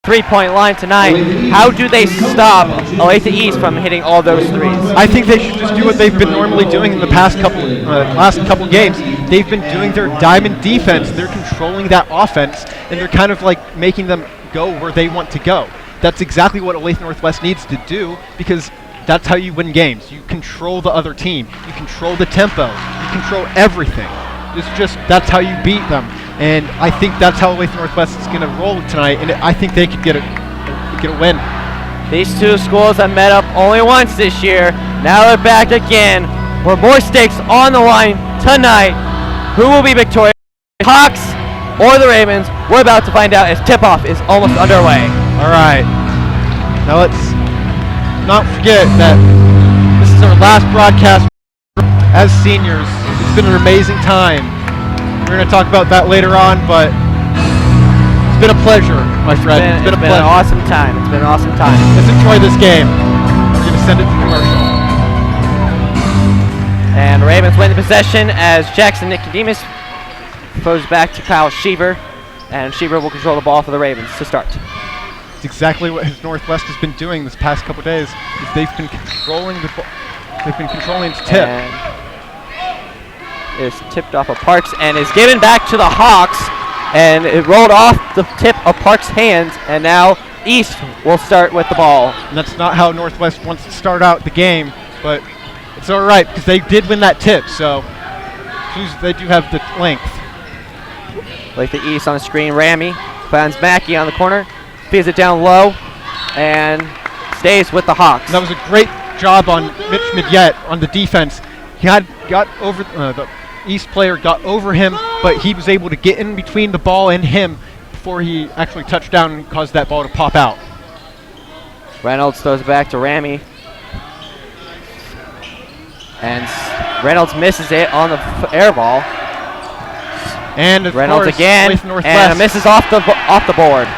three-point line tonight. How do they stop Olathe East from hitting all those threes? I think they should just do what they've been normally doing in the last couple games. They've been doing their diamond defense. They're controlling that offense, and they're kind of like making them go where they want to go. That's exactly what Olathe Northwest needs to do, because that's how you win games. You control the other team. You control the tempo. You control everything. That's how you beat them. And I think that's how Olathe Northwest is going to roll tonight, and I think they could get a win. These two schools have met up only once this year. Now they're back again. With more stakes on the line tonight. Who will be victorious? Hawks or the Ravens? We're about to find out as tip-off is almost underway. All right. Now let's not forget that this is our last broadcast as seniors. It's been an amazing time. We're going to talk about that later on, but it's been a pleasure, my friend. It's been an awesome time. It's been an awesome time. Let's enjoy this game. We're going to send it to commercial. And the Ravens win the possession as Jackson Nicodemus throws back to Kyle Sheaver, and Sheaver will control the ball for the Ravens to start. It's exactly what his Northwest has been doing this past couple days. Is they've been controlling the ball. They've been controlling its tip. Is tipped off of Parks and is given back to the Hawks, and it rolled off the tip of Parks' hands, and now East will start with the ball. And that's not how Northwest wants to start out the game, but it's all right because they did win that tip, so they do have the length. Like the East on the screen, Ramey finds Mackey on the corner, feeds it down low, and stays with the Hawks. And that was a great job on Mitch Midyett on the defense. He got over the East player got over him, but he was able to get in between the ball and him before he actually touched down and caused that ball to pop out. Reynolds throws it back to Ramey. And Reynolds misses it on the air ball. And Reynolds again, and misses off the board.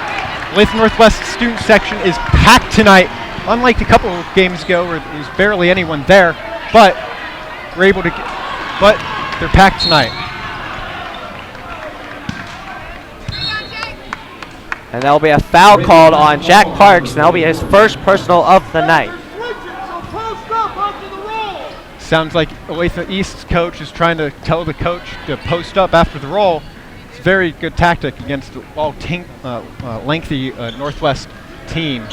Olathe Northwest student section is packed tonight, unlike a couple of games ago where there was barely anyone there, but we're able to but they're packed tonight. And there'll be a foul called on Jack Parks, and that'll be his first personal of the night. Sounds like Olathe East's coach is trying to tell the coach to post up after the roll. It's a very good tactic against the lengthy Northwest team.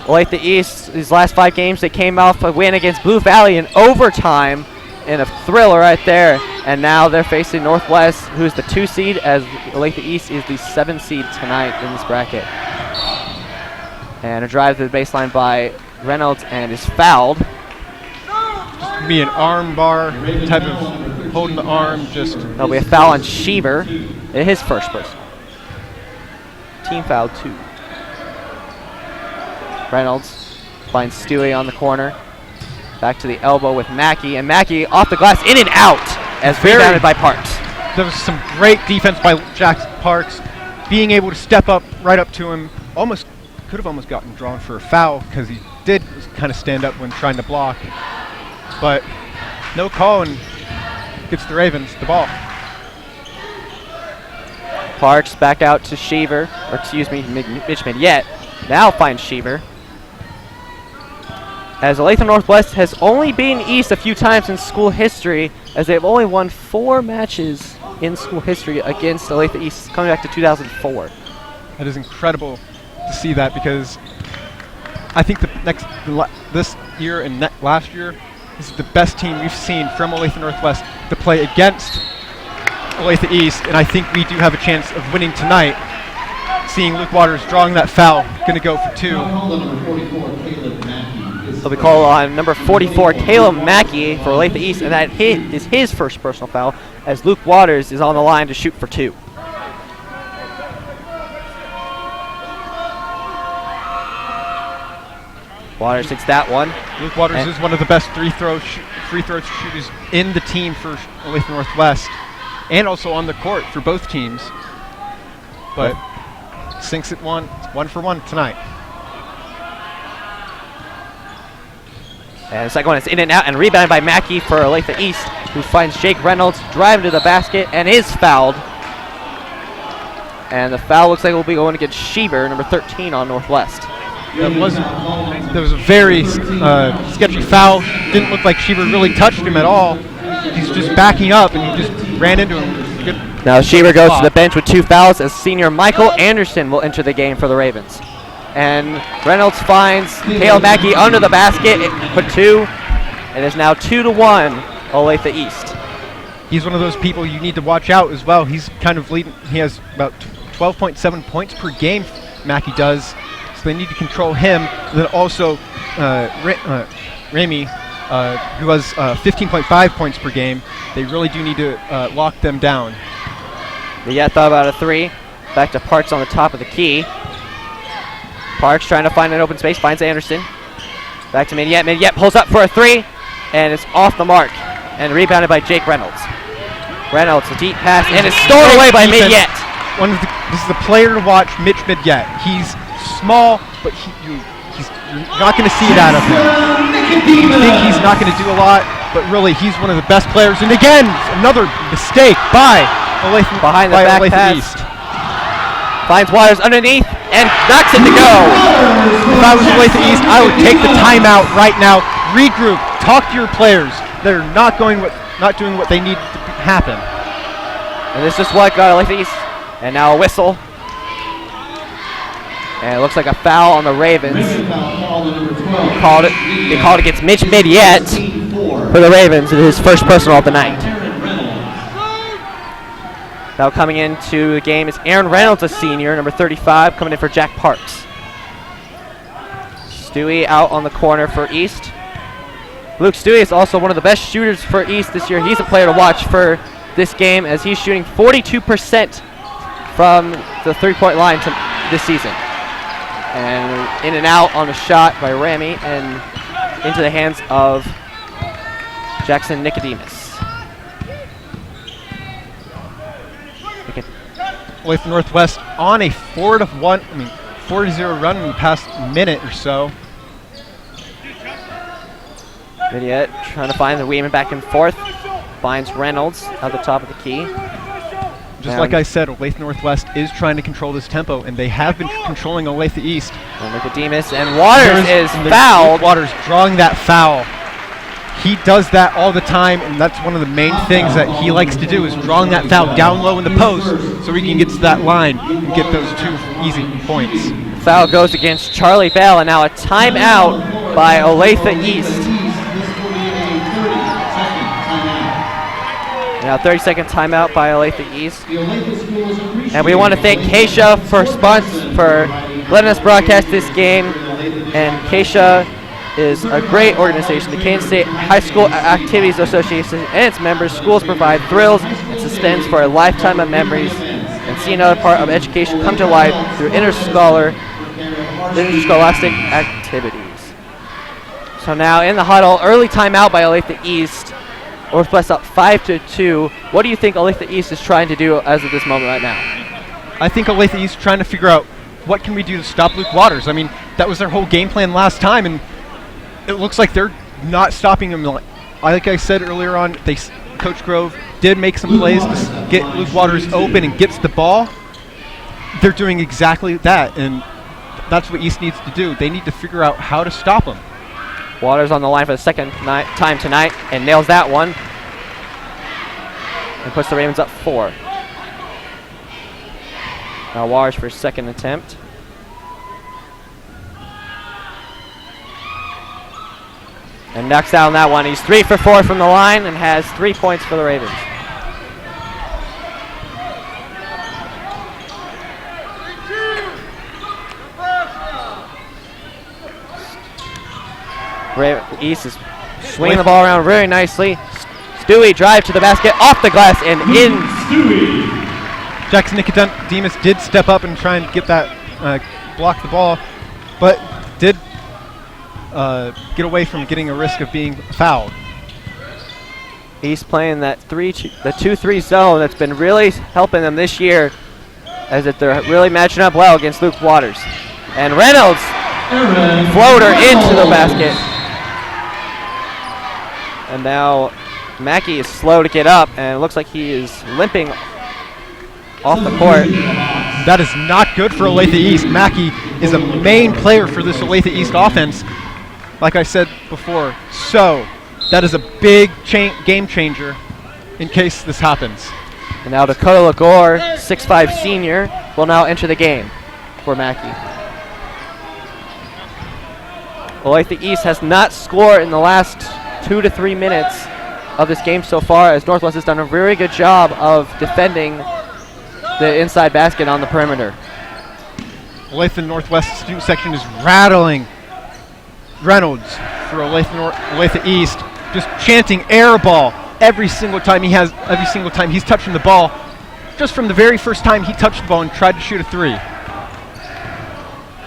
Olathe East, these last 5 games, they came off a win against Blue Valley in overtime in a thriller right there. And now they're facing Northwest, who's the 2 seed, as Olathe East is the 7 seed tonight in this bracket. And a drive to the baseline by Reynolds and is fouled. Just be an arm bar type of holding the arm. There'll be a foul on Sheaver in his first person. Team foul 2. Reynolds finds Stewie on the corner. Back to the elbow with Mackey, and Mackey off the glass, in and out, as rebounded by Parks. There was some great defense by Jack Parks, being able to step up right up to him. Could have almost gotten drawn for a foul because he did kind of stand up when trying to block, but no call, and gets the Ravens the ball. Parks back out to Sheaver, or excuse me, Mitch Midyett. Now finds Sheaver. As Olathe Northwest has only beaten East a few times in school history, as they've only won 4 matches in school history against Olathe East, coming back to 2004. That is incredible to see that, because I think this year and last year, this is the best team we've seen from Olathe Northwest to play against Olathe East, and I think we do have a chance of winning tonight. Seeing Luke Waters drawing that foul, going to go for 2. He'll be called on number 44, Caleb Mackey, for Olathe East, and that is his first personal foul, as Luke Waters is on the line to shoot for 2. Waters hits that one. Luke Waters is one of the best free throw shooters in the team for Olathe Northwest, and also on the court for both teams. But sinks it 1 for 1 tonight. And the second one is in and out, and rebounded by Mackey for Olathe East, who finds Jake Reynolds driving to the basket and is fouled. And the foul looks like it will be going against Schieber, number 13 on Northwest. That was a very sketchy foul. Didn't look like Schieber really touched him at all. He's just backing up, and he just ran into him. Good. Now Schieber goes to the bench with 2 fouls as senior Michael Anderson will enter the game for the Ravens. And Reynolds finds Cale Mackey under the basket for 2. It is now 2-1 Olathe East. He's one of those people you need to watch out as well. He's kind of leading. He has about 12.7 points per game, Mackey does. So they need to control him. And then also Remy, who has 15.5 points per game. They really do need to lock them down. Midyet thought about a 3. Back to Parks on the top of the key. Parks trying to find an open space, finds Anderson. Back to Midyet. Midyet pulls up for a 3, and it's off the mark. And rebounded by Jake Reynolds. Reynolds, a deep pass, and it's stolen away by Midyet. This is a player to watch, Mitch Midyet. He's small, but you're not going to see it out of him. You think he's not going to do a lot, but really he's one of the best players. And again, another mistake by Olathe, behind the back Olathe pass. East. Finds Waters underneath and knocks it to go. If I was Olathe East, I would take the timeout right now, regroup, talk to your players. They're not doing what they need to happen. And this is what got Olathe East. And now a whistle. And it looks like a foul on the Ravens. They called it against Mitch Midyet for the Ravens. It is his first personal of the night. Now coming into the game is Aaron Reynolds, a senior, number 35, coming in for Jack Parks. Stewie out on the corner for East. Luke Stewie is also one of the best shooters for East this year. He's a player to watch for this game as he's shooting 42% from the three-point line this season. And in and out on a shot by Ramy and into the hands of Jackson Nicodemus. Olathe Northwest on a 4-0 run in the past minute or so. Midyet trying to find the Weeman back and forth. Finds Reynolds at the top of the key. Just like I said, Olathe Northwest is trying to control this tempo, and they have been controlling Olathe East. And Nicodemus and Waters is fouled. Waters drawing that foul. He does that all the time, and that's one of the main things that he likes to do is drawing that foul down low in the post so he can get to that line and get those 2 easy points. Foul goes against Charlie Bell, and now a timeout by Olathe East. Now 30-second timeout by Olathe East. And we want to thank Keisha for letting us broadcast this game. And Keisha is a great organization. The Kansas State High School Activities Association and its members, schools provide thrills and sustenance for a lifetime of memories and see another part of education come to life through interscholastic activities. So now in the huddle, early timeout by Olathe East. Northwest up 5-2. What do you think Olathe East is trying to do as of this moment right now? I think Olathe East is trying to figure out what can we do to stop Luke Waters. I mean, that was their whole game plan last time, and it looks like they're not stopping him. Like I said earlier on, Coach Grove did make some plays to get Luke Waters open and gets the ball. They're doing exactly that, and that's what East needs to do. They need to figure out how to stop him. Waters on the line for the second time tonight and nails that one. And puts the Ravens up 4. Now Waters for his second attempt. And knocks down that one. He's 3 for 4 from the line and has 3 points for the Ravens. East is swinging the ball around very nicely. Stewie drive to the basket, off the glass, and in. Jackson Nicodemus did step up and try and get that, block the ball, but did get away from getting a risk of being fouled. East playing that the 2-3 zone that's been really helping them this year, as if they're really matching up well against Luke Waters. And Reynolds floater into the basket. And now Mackey is slow to get up, and it looks like he is limping off the court. That is not good for Olathe East. Mackey is a main player for this Olathe East offense, like I said before. So that is a big game changer in case this happens. And now Dakota Lagore, 6'5" senior, will now enter the game for Mackey. Olathe East has not scored in the last 2 to 3 minutes of this game so far, as Northwest has done a very good job of defending the inside basket on the perimeter. Olathe Northwest student section is rattling Reynolds for Olathe East, just chanting air ball every single time he's touching the ball. Just from the very first time he touched the ball and tried to shoot a three.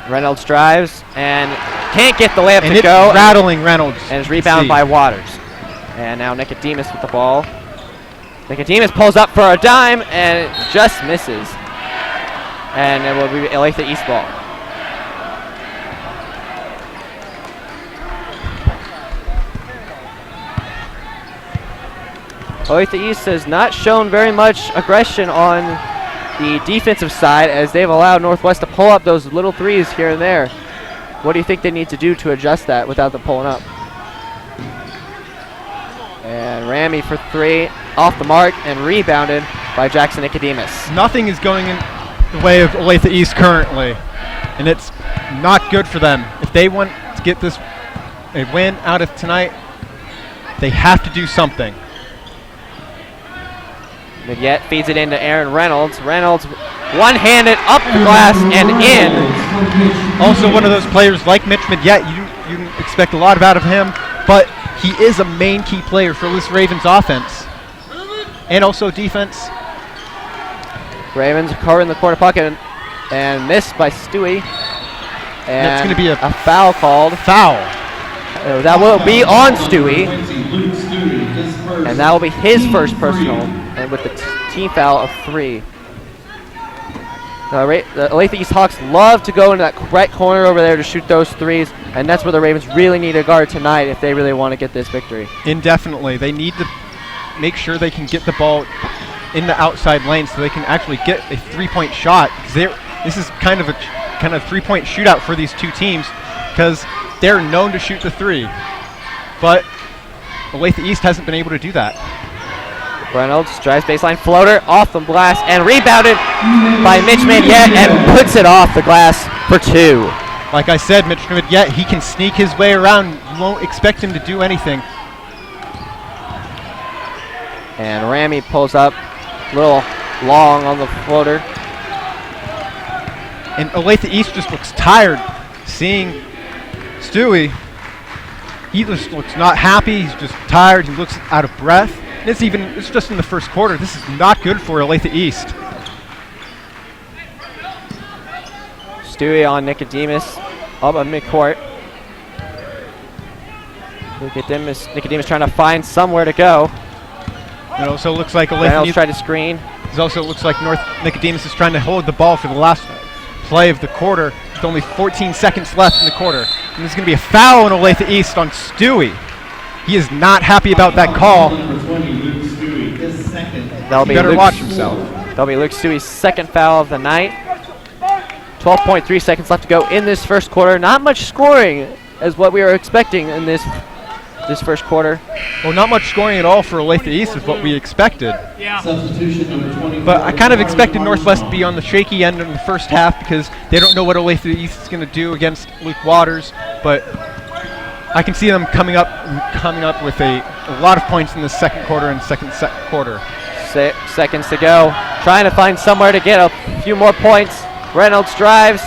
Reynolds drives and can't get the layup and to go. Rattling Reynolds. And is rebounded by Waters. And now Nicodemus with the ball. Nicodemus pulls up for a dime and it just misses. And it will be Olathe East ball. Olathe East has not shown very much aggression on the defensive side, as they've allowed Northwest to pull up those little threes here and there. What do you think they need to do to adjust that without them pulling up? And Ramy for three, off the mark and rebounded by Jackson Nicodemus. Nothing is going in the way of Olathe East currently, and it's not good for them. If they want to get this a win out of tonight, they have to do something. Midyett feeds it into Aaron Reynolds. Reynolds one-handed up the glass and in. Also one of those players like Mitch Midyett, you can expect a lot out of him, but he is a main key player for this Ravens offense and also defense. Ravens covering the corner pocket and missed by Stewie. And it's going to be a foul called. Foul. That will be on Stewie. And that will be his first personal, and with the team foul of 3. The Olathe East Hawks love to go into that right corner over there to shoot those threes, and that's where the Ravens really need a guard tonight if they really want to get this victory. Indefinitely. They need to make sure they can get the ball in the outside lane so they can actually get a three-point shot. This is kind of three-point shootout for these two teams because they're known to shoot the three. But Olathe East hasn't been able to do that. Reynolds drives baseline floater off the glass and rebounded by Mitch Midyett and puts it off the glass for 2. Like I said, Mitch Midyett, he can sneak his way around. You won't expect him to do anything. And Ramy pulls up a little long on the floater. And Olathe East just looks tired seeing Stewie. He just looks not happy. He's just tired. He looks out of breath. And it's just in the first quarter. This is not good for Olathe East. Stewie on Nicodemus up at midcourt. Nicodemus trying to find somewhere to go. It also looks like Reynolds tried to screen. It also looks like Nicodemus is trying to hold the ball for the last play of the quarter with only 14 seconds left in the quarter. And there's going to be a foul in Olathe East on Stewie. He is not happy about that call. He better watch himself. That'll be Luke Stewie's second foul of the night. 12.3 seconds left to go in this first quarter. Not much scoring as what we were expecting in this first quarter. Well, not much scoring at all for Olathe East is what we expected. Yeah. But I kind of expected Northwest to be on the shaky end in the first half because they don't know what Olathe East is going to do against Luke Waters. But I can see them coming up with a lot of points in the second quarter and second quarter. 6 seconds to go. Trying to find somewhere to get a few more points. Reynolds drives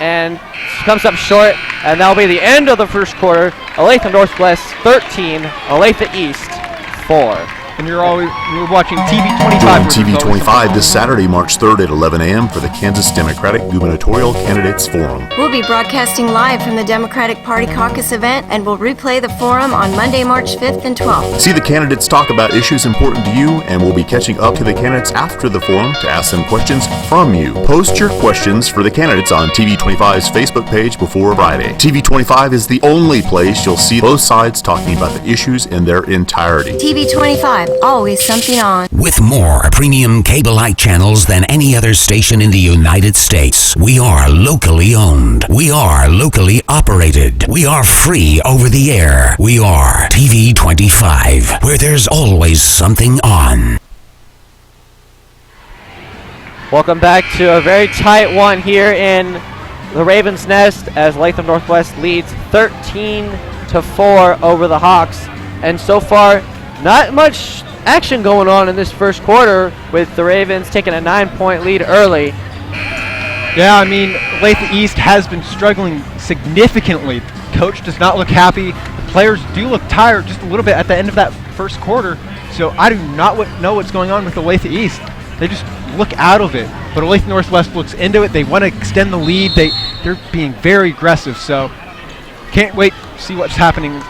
and comes up short, and that'll be the end of the first quarter. Olathe Northwest 13, Olathe East 4. And you're watching TV 25. Join TV 25 this Saturday, March 3rd at 11 a.m. for the Kansas Democratic Gubernatorial Candidates Forum. We'll be broadcasting live from the Democratic Party Caucus event, and we'll replay the forum on Monday, March 5th and 12th. See the candidates talk about issues important to you, and we'll be catching up to the candidates after the forum to ask them questions from you. Post your questions for the candidates on TV 25's Facebook page before Friday. TV 25 is the only place you'll see both sides talking about the issues in their entirety. TV 25, 25, always something on. With more premium cable-like channels than any other station in the United States, we are locally owned. We are locally operated. We are free over the air. We are TV 25, where there's always something on. Welcome back to a very tight one here in the Ravens' Nest as Olathe Northwest leads 13-4 over the Hawks. And so far, not much action going on in this first quarter with the Ravens taking a 9-point lead early. Yeah, I mean, Olathe East has been struggling significantly. Coach does not look happy. The players do look tired just a little bit at the end of that first quarter. So I do not know what's going on with Olathe East. They just look out of it. But Olathe Northwest looks into it. They want to extend the lead. They're being very aggressive. So can't wait to see what's happening.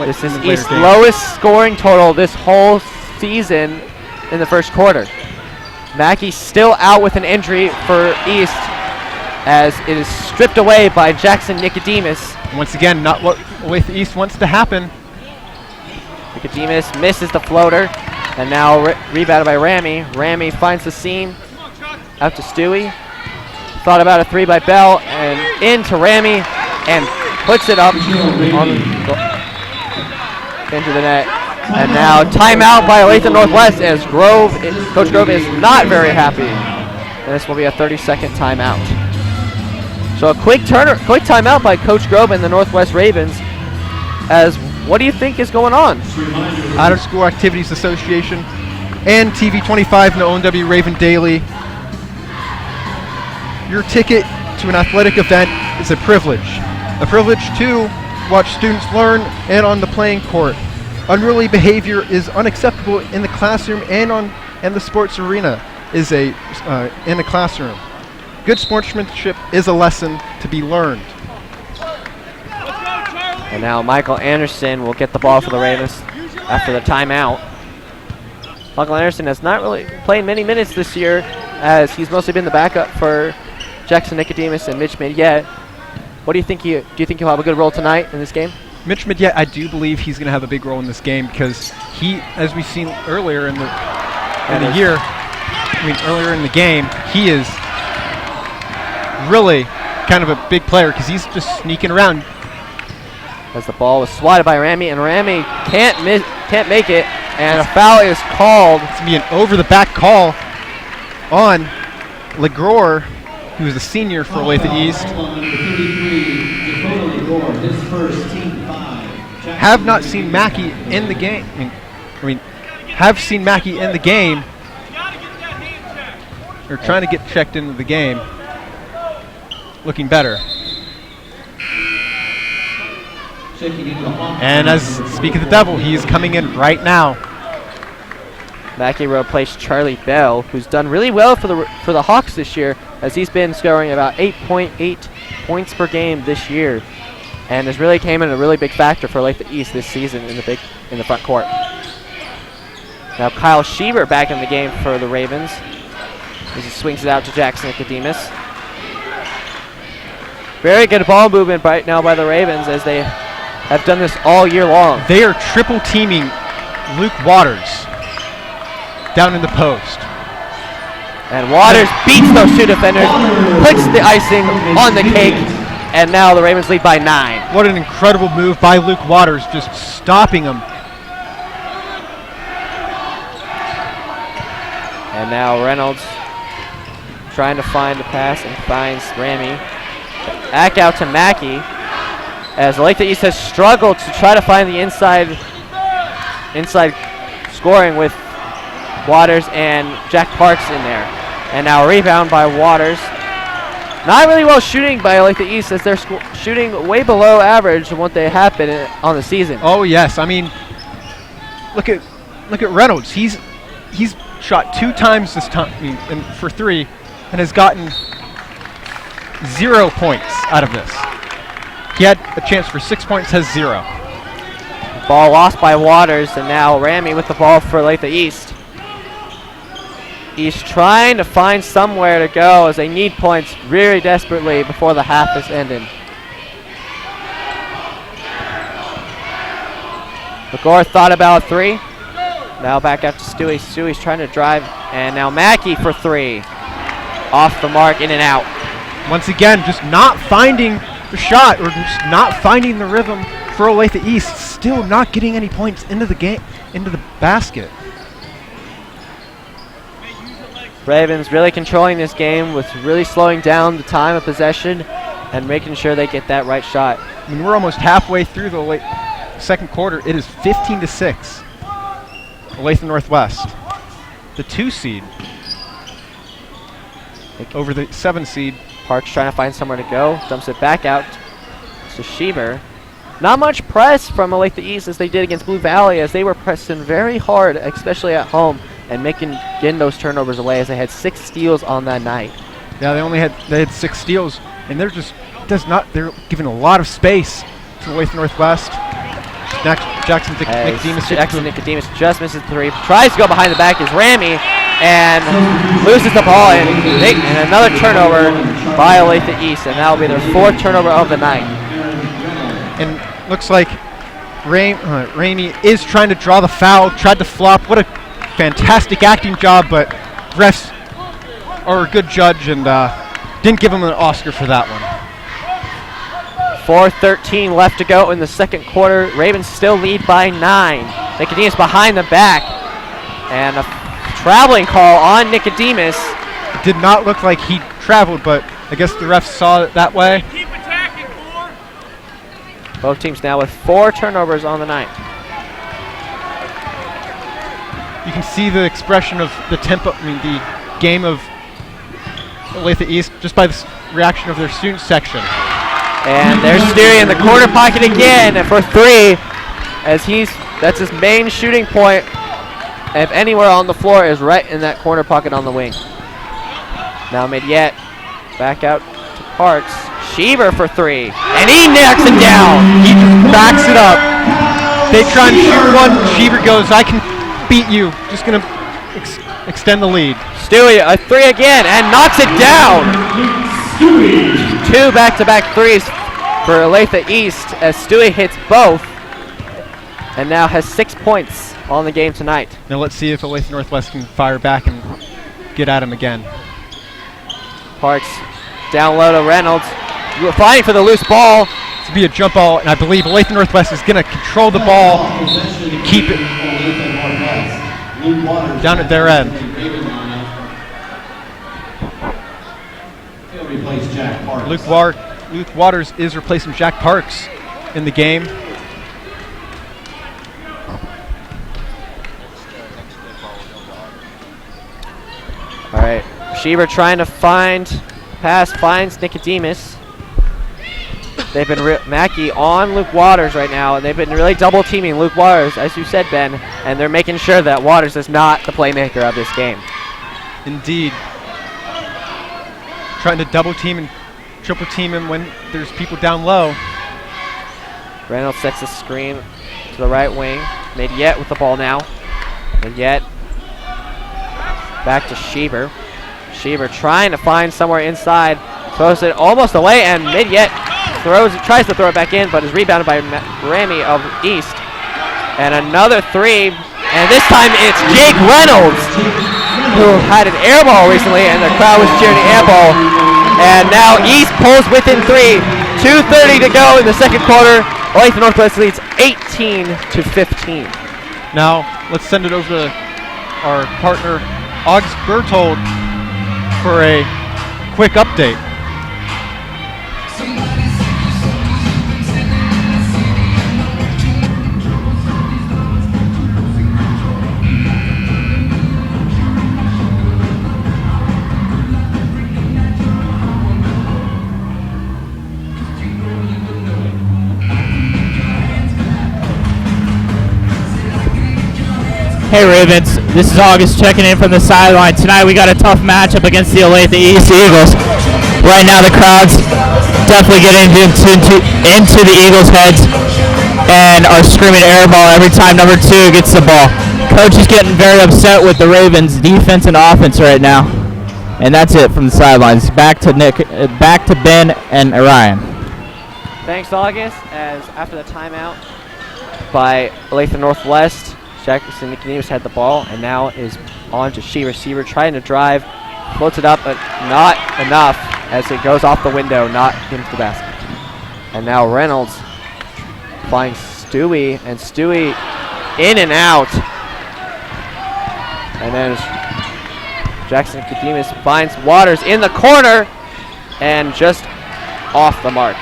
This is East's lowest scoring total this whole season in the first quarter. Mackey still out with an injury for East as it is stripped away by Jackson Nicodemus. Once again, not what Olathe East wants to happen. Nicodemus misses the floater, and now rebounded by Ramey. Ramey finds the seam out to Stewie. Thought about a three by Bell, and into Ramey, and puts it up into the net. And now timeout by Olathe Northwest as Coach Grove is not very happy. And this will be a 30-second timeout. So a quick timeout by Coach Grove and the Northwest Ravens. As what do you think is going on? Out of School Activities Association and TV 25 and the ONW Raven Daily. Your ticket to an athletic event is a privilege. A privilege to watch students learn and on the playing court. Unruly behavior is unacceptable in the classroom and the sports arena is in a classroom. Good sportsmanship is a lesson to be learned. And now Michael Anderson will get the ball for the Ravens after the timeout. Michael Anderson has not really played many minutes this year as he's mostly been the backup for Jackson Nicodemus and Mitch Midyett. What do you think? Do you think he'll have a good role tonight in this game? Mitch Midyett, I do believe he's going to have a big role in this game because he, as we've seen earlier in the earlier in the game, he is really kind of a big player because he's just sneaking around. As the ball was swatted by Ramey, and Ramey can't make it, and a foul is called. It's going to be an over-the-back call on Legror, who is a senior for Olathe East. Have not seen Mackey in the game. Have seen Mackey in the game. They're trying to get checked into the game. Looking better. And as speak of the devil, he is coming in right now. Mackey replaced Charlie Bell, who's done really well for the Hawks this year, as he's been scoring about 8.8 points per game this year, and has really came in a really big factor for Olathe East this season in the front court. Now Kyle Schieber back in the game for the Ravens as he swings it out to Jackson Nicodemus. Very good ball movement right now by the Ravens as they have done this all year long. They are triple teaming Luke Waters down in the post. And Waters beats those two defenders, puts the icing on the cake, and now the Ravens lead by 9. What an incredible move by Luke Waters, just stopping him. And now Reynolds trying to find the pass and finds Ramey. Back out to Mackey, as Olathe East has struggled to try to find the inside scoring with Waters and Jack Parks in there. And now a rebound by Waters. Not really well shooting by Olathe East as they're shooting way below average of what they have been on the season. Oh yes, I mean, look at Reynolds. He's shot 2 times this time for 3, and has gotten 0 points out of this. He had a chance for 6 points, has 0. Ball lost by Waters, and now Ramey with the ball for Olathe East. East trying to find somewhere to go as they need points very desperately before the half is ended. McGore thought about 3. Now back out to Stewie. Stewie's trying to drive, and now Mackey for 3. Off the mark, in and out. Once again, just not finding the shot, or just not finding the rhythm for Olathe East. Still not getting any points into the game, into the basket. Ravens really controlling this game with really slowing down the time of possession and making sure they get that right shot. I mean, we're almost halfway through the second quarter. It is 15-6. Olathe Northwest, the 2 seed, over the 7 seed. Parks trying to find somewhere to go. Dumps it back out to Sheever. Not much press from Olathe East as they did against Blue Valley, as they were pressing very hard, especially at home, and getting those turnovers away, as they had 6 steals on that night. Yeah, they had 6 steals, and they're giving a lot of space to Olathe Northwest. Jackson Nicodemus just misses 3. Tries to go behind the back is Ramy, and loses the ball, and another turnover by Olathe East, and that will be their 4th turnover of the night. And looks like Ramy is trying to draw the foul, tried to flop. What a fantastic acting job, but refs are a good judge and didn't give him an Oscar for that one. 4:13 left to go in the second quarter. Ravens still lead by 9. Nicodemus behind the back, and a traveling call on Nicodemus. It did not look like he traveled, but I guess the refs saw it that way. Keep attacking, Core. Both teams now with 4 turnovers on the night. You can see the expression of the tempo, the game of Olathe East just by the reaction of their student section. And there's Stewie in the corner pocket again for 3, as that's his main shooting point. If anywhere on the floor is right in that corner pocket on the wing. Now Midyet back out to Parks. Sheever for 3, and he knocks it down. He just backs it up. They try and shoot one. Sheever goes, I can beat you. Just gonna extend the lead. Stewie a 3 again and knocks it down. 2 back-to-back 3s for Olathe East as Stewie hits both, and now has 6 points on the game tonight. Now let's see if Olathe Northwest can fire back and get at him again. Parks down low to Reynolds, fighting for the loose ball. This will be a jump ball, and I believe Olathe Northwest is going to control the ball and keep it down at their end. Luke Waters is replacing Jack Parks in the game. All right, Sheever trying to find pass, finds Nicodemus. They've been Mackey on Luke Waters right now, and they've been really double teaming Luke Waters, as you said, Ben, and they're making sure that Waters is not the playmaker of this game. Indeed. Trying to double team and triple team him when there's people down low. Reynolds sets a screen to the right wing. Midyet with the ball now. Midyet back to Sheever. Sheever trying to find somewhere inside. Throws it almost away, and Midyet tries to throw it back in, but is rebounded by Ramy of East. And another 3, and this time it's Jake Reynolds, who had an air ball recently, and the crowd was cheering the air ball. And now East pulls within 3. 2:30 to go in the second quarter. Olathe Northwest leads 18-15. Now let's send it over to our partner August Berthold for a quick update. Hey Ravens, this is August checking in from the sideline. Tonight we got a tough matchup against the Olathe East Eagles. Right now the crowd's definitely getting into the Eagles' heads and are screaming air ball every time number 2 gets the ball. Coach is getting very upset with the Ravens' defense and offense right now. And that's it from the sidelines. Back to Ben and Orion. Thanks, August, as after the timeout by Olathe Northwest, Jackson Nicodemus had the ball and now is on to Sheaver. Sheaver trying to drive, floats it up, but not enough as it goes off the window, not into the basket. And now Reynolds flying Stewie, and Stewie in and out. And then Jackson Nicodemus finds Waters in the corner and just off the mark.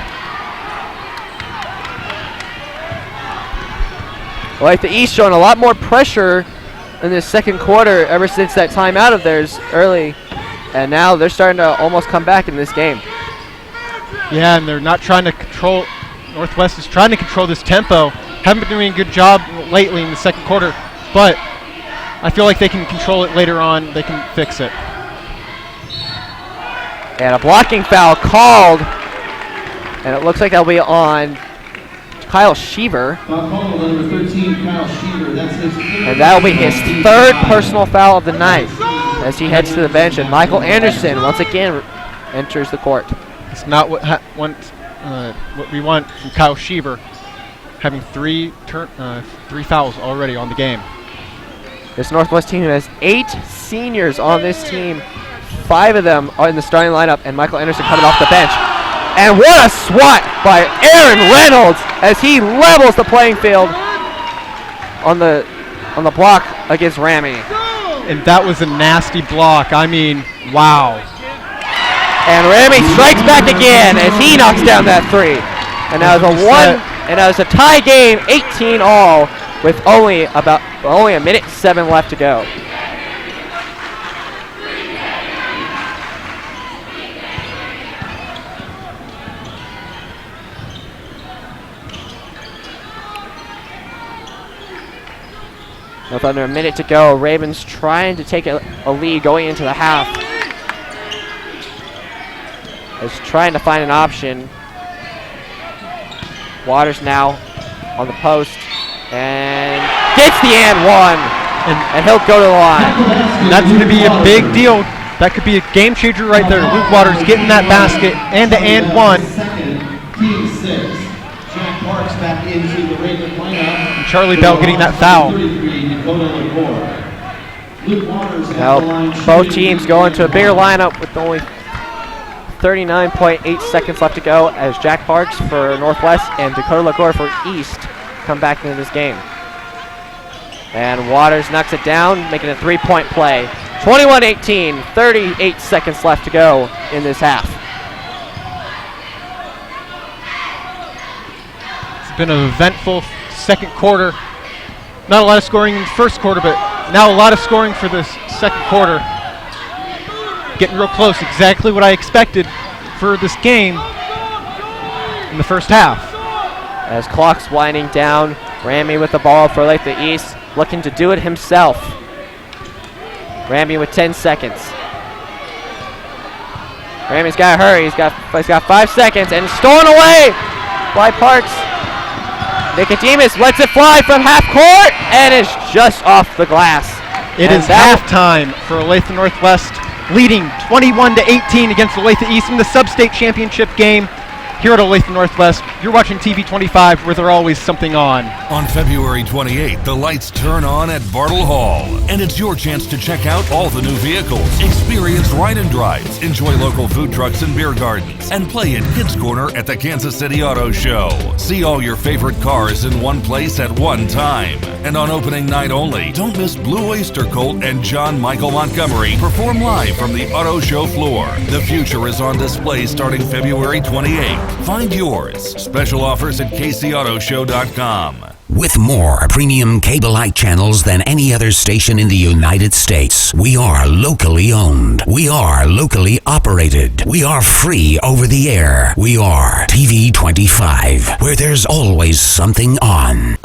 Olathe East showing a lot more pressure in this second quarter ever since that timeout of theirs early, and now they're starting to almost come back in this game. Yeah, and they're not trying to control. Northwest is trying to control this tempo. Haven't been doing a good job lately in the second quarter, but I feel like they can control it later on. They can fix it. And a blocking foul called, and it looks like that'll be on Kyle Sheaver. Number 13, Kyle Sheaver. That's his And that'll be his third personal foul of the night as he heads to the bench. And Michael Anderson once again enters the court. It's not what we want from Kyle Sheaver, having three fouls already on the game. This Northwest team has 8 seniors on this team. 5 of them are in the starting lineup, and Michael Anderson coming off the bench. And what a swat by Aaron Reynolds as he levels the playing field on the block against Ramey. And that was a nasty block. I mean, wow. And Ramey strikes back again as he knocks down that 3. And now it's a tie game, 18 all, with only a minute 7 left to go. With under a minute to go, Ravens trying to take a lead going into the half. Is trying to find an option. Waters now on the post and gets the and one, and he'll go to the line. That's going to be a big deal. That could be a game changer right there. Luke Waters getting that basket and the and one. Team 6. Jack Parks back into the Raven lineup. And Charlie Bell getting that foul. Now both teams go into a bigger lineup with only 39.8 seconds left to go as Jack Parks for Northwest and Dakota LaGore for East come back into this game. And Waters knocks it down, making a 3-point play. 21-18, 38 seconds left to go in this half. It's been an eventful second quarter. Not a lot of scoring in the first quarter, but now a lot of scoring for this second quarter. Getting real close, exactly what I expected for this game in the first half. As clock's winding down, Ramey with the ball for Olathe East, looking to do it himself. Ramey with 10 seconds. Ramey's got to hurry. He's got 5 seconds, and stolen away by Parks. Nicodemus lets it fly from half court, and it's just off the glass. It is halftime for Olathe Northwest, leading 21-18 against Olathe East in the sub-state championship game here at Olathe Northwest. You're watching TV 25, where there's always something on. On February 28th, the lights turn on at Bartle Hall, and it's your chance to check out all the new vehicles, experience ride and drives, enjoy local food trucks and beer gardens, and play at Kids Corner at the Kansas City Auto Show. See all your favorite cars in one place at one time. And on opening night only, don't miss Blue Oyster Cult and John Michael Montgomery perform live from the auto show floor. The future is on display starting February 28th. Find yours. Special offers at kcautoshow.com. With more premium cable-like channels than any other station in the United States, we are locally owned. We are locally operated. We are free over the air. We are TV 25, where there's always something on.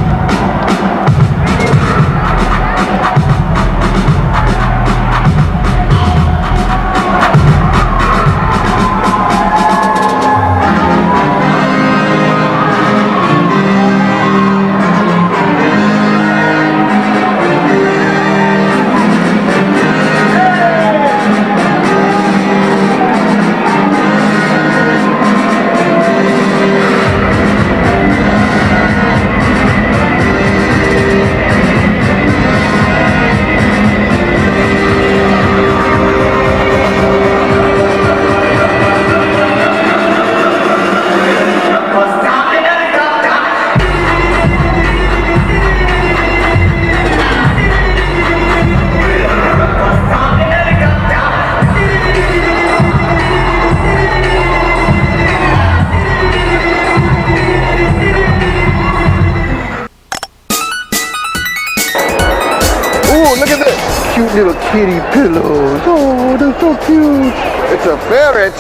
little kitty pillows. Oh, they're so cute. It's a ferret.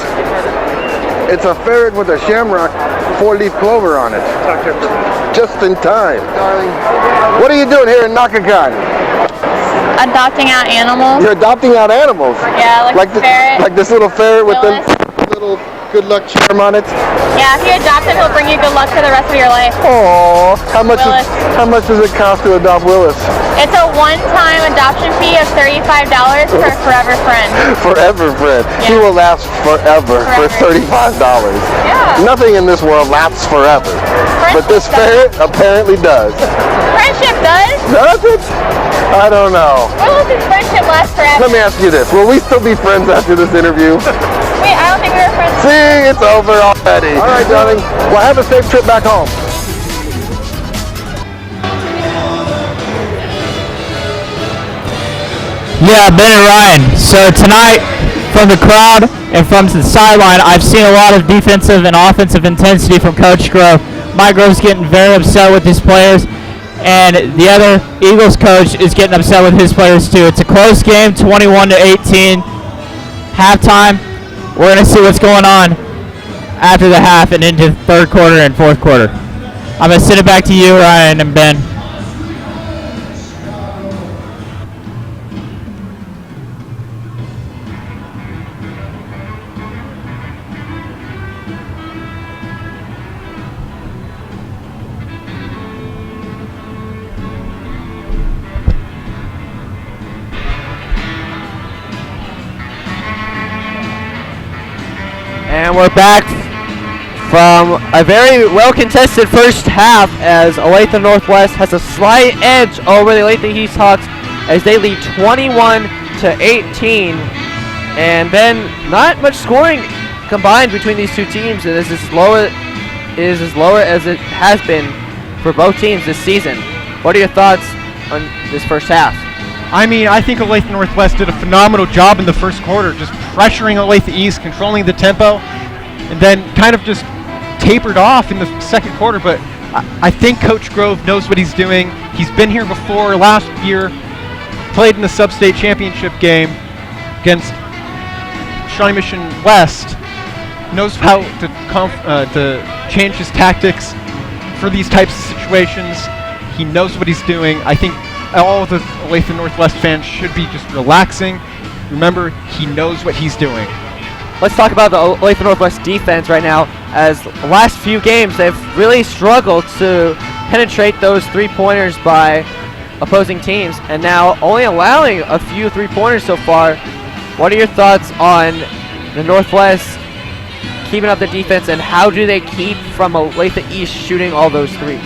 It's a ferret with a shamrock 4-leaf clover on it. Just in time. Darling. What are you doing here in Nakakan? Adopting out animals. You're adopting out animals? Yeah, like the ferret. Like this little ferret with the little good luck charm on it? Yeah, if you adopt him, he'll bring you good luck for the rest of your life. Oh, how much does it cost to adopt Willis? It's a one-time adoption fee of $35 for a forever friend. Forever friend. Yeah. He will last forever for $35. Yeah. Nothing in this world lasts forever. But this ferret apparently does. Friendship does. Does it? I don't know. Willis's friendship lasts forever. Let me ask you this. Will we still be friends after this interview? Wait, I don't think we were friends. See, it's over already. All right, darling. Well, have a safe trip back home. Yeah, Ben and Ryan. So tonight, from the crowd and from the sideline, I've seen a lot of defensive and offensive intensity from Coach Grove. Mike Grove's getting very upset with his players, and the other Eagles coach is getting upset with his players too. It's a close game, 21-18. Halftime. We're going to see what's going on after the half and into third quarter and fourth quarter. I'm going to send it back to you, Ryan and Ben. And we're back from a very well-contested first half as Olathe Northwest has a slight edge over the Olathe East Hawks as they lead 21-18. And then not much scoring combined between these two teams. It is as lower as it has been for both teams this season. What are your thoughts on this first half? I mean, I think Olathe Northwest did a phenomenal job in the first quarter, just pressuring Olathe East, controlling the tempo, and then kind of just tapered off in the second quarter. But I think Coach Grove knows what he's doing. He's been here before last year, played in the sub-state championship game against Shawnee Mission West, knows how to change his tactics for these types of situations. He knows what he's doing. I think all of the Olathe Northwest fans should be just relaxing. Remember, he knows what he's doing. Let's talk about the Olathe Northwest defense right now. As the last few games, they've really struggled to penetrate those three-pointers by opposing teams, and now only allowing a few three-pointers so far. What are your thoughts on the Northwest keeping up the defense, and how do they keep from Olathe East shooting all those threes?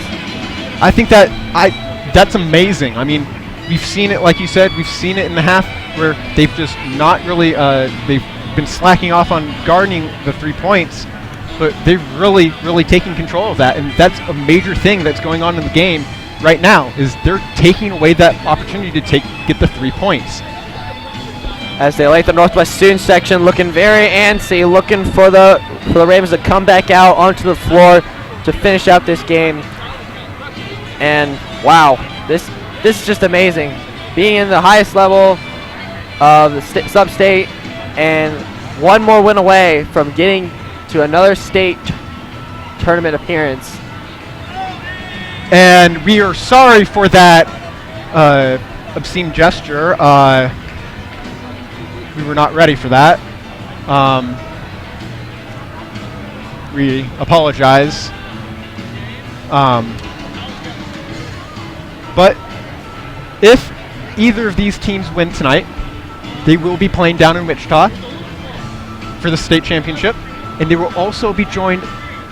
I think that's amazing. I mean, we've seen it, like you said, we've seen it in the half where they've just not really, they've been slacking off on guarding the 3 points, but they've really, really taken control of that, and that's a major thing that's going on in the game right now, is they're taking away that opportunity to get the 3 points. As the Olathe Northwest student section looking very antsy, looking for the Ravens to come back out onto the floor to finish out this game. And wow, this is just amazing. Being in the highest level of the sub-state and one more win away from getting to another state tournament appearance. And we are sorry for that obscene gesture. We were not ready for that. We apologize. But if either of these teams win tonight, they will be playing down in Wichita for the state championship, and they will also be joined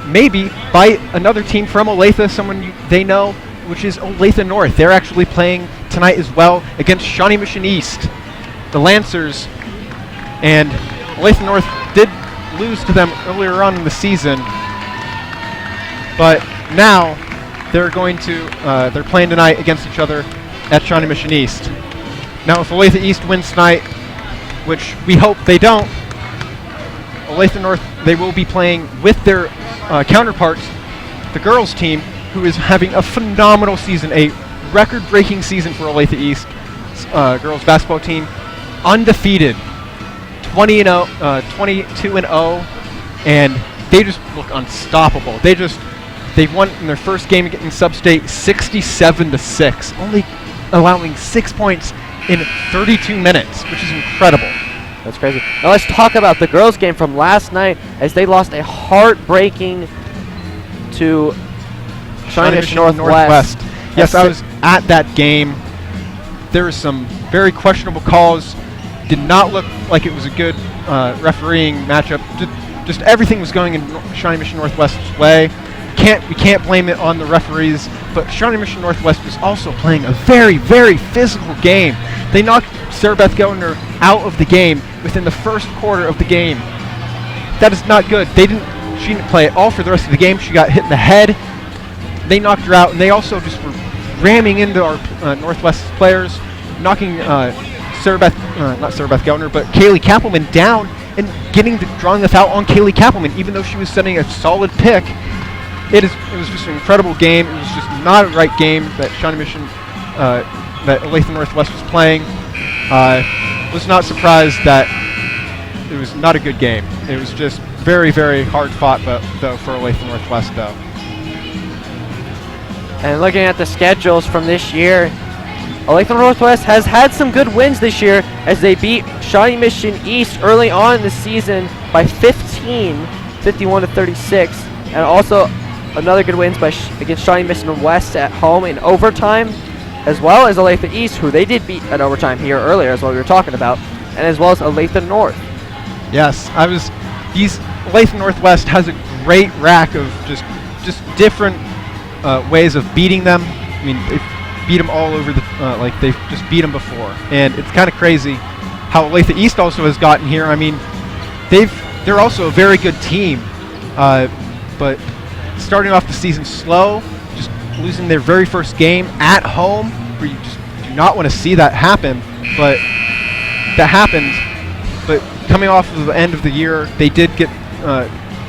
maybe by another team from Olathe, someone they know, which is Olathe North. They're actually playing tonight as well against Shawnee Mission East, the Lancers, and Olathe North did lose to them earlier on in the season, but now they're playing tonight against each other at Shawnee Mission East. Now, if Olathe East wins tonight, which we hope they don't, Olathe North, they will be playing with their counterparts, the girls team, who is having a phenomenal season, a record-breaking season for Olathe East. girls basketball team, undefeated, 22-0, and they just look unstoppable. They won in their first game in Sub-State 67-6, only allowing 6 points in 32 minutes, which is incredible. That's crazy. Now let's talk about the girls' game from last night as they lost a heartbreaking to Shawnee Mission Northwest. Yes, I was at that game. There was some very questionable calls. Did not look like it was a good refereeing matchup. Just everything was going in Shawnee Mission Northwest's way. We can't blame it on the referees, but Shawnee Mission Northwest was also playing a very, very physical game. They knocked Sarah Beth Geltner out of the game within the first quarter of the game. That is not good. She didn't play at all for the rest of the game. She got hit in the head. They knocked her out, and they also just were ramming into our Northwest players, knocking not Sarah Beth Geltner, but Kaylee Kappelman down and drawing the foul on Kaylee Kappelman, even though she was setting a solid pick. It was just an incredible game. It was just not a right game that Shawnee Mission, that Olathe Northwest was playing. Was not surprised that it was not a good game. It was just very, very hard fought, though, for Olathe Northwest, though. And looking at the schedules from this year, Olathe Northwest has had some good wins this year as they beat Shawnee Mission East early on in the season by 15, 51-36, and also another good wins against Shawnee Mission West at home in overtime, as well as Olathe East, who they did beat at overtime here earlier, as what we were talking about, and as well as Olathe North. Yes, Olathe Northwest has a great rack of just different ways of beating them. I mean, they beat them all over like they've just beat them before, and it's kind of crazy how Olathe East also has gotten here. I mean, they're also a very good team, but starting off the season slow, just losing their very first game at home, where you just do not want to see that happen, but that happened. But coming off of the end of the year, they did get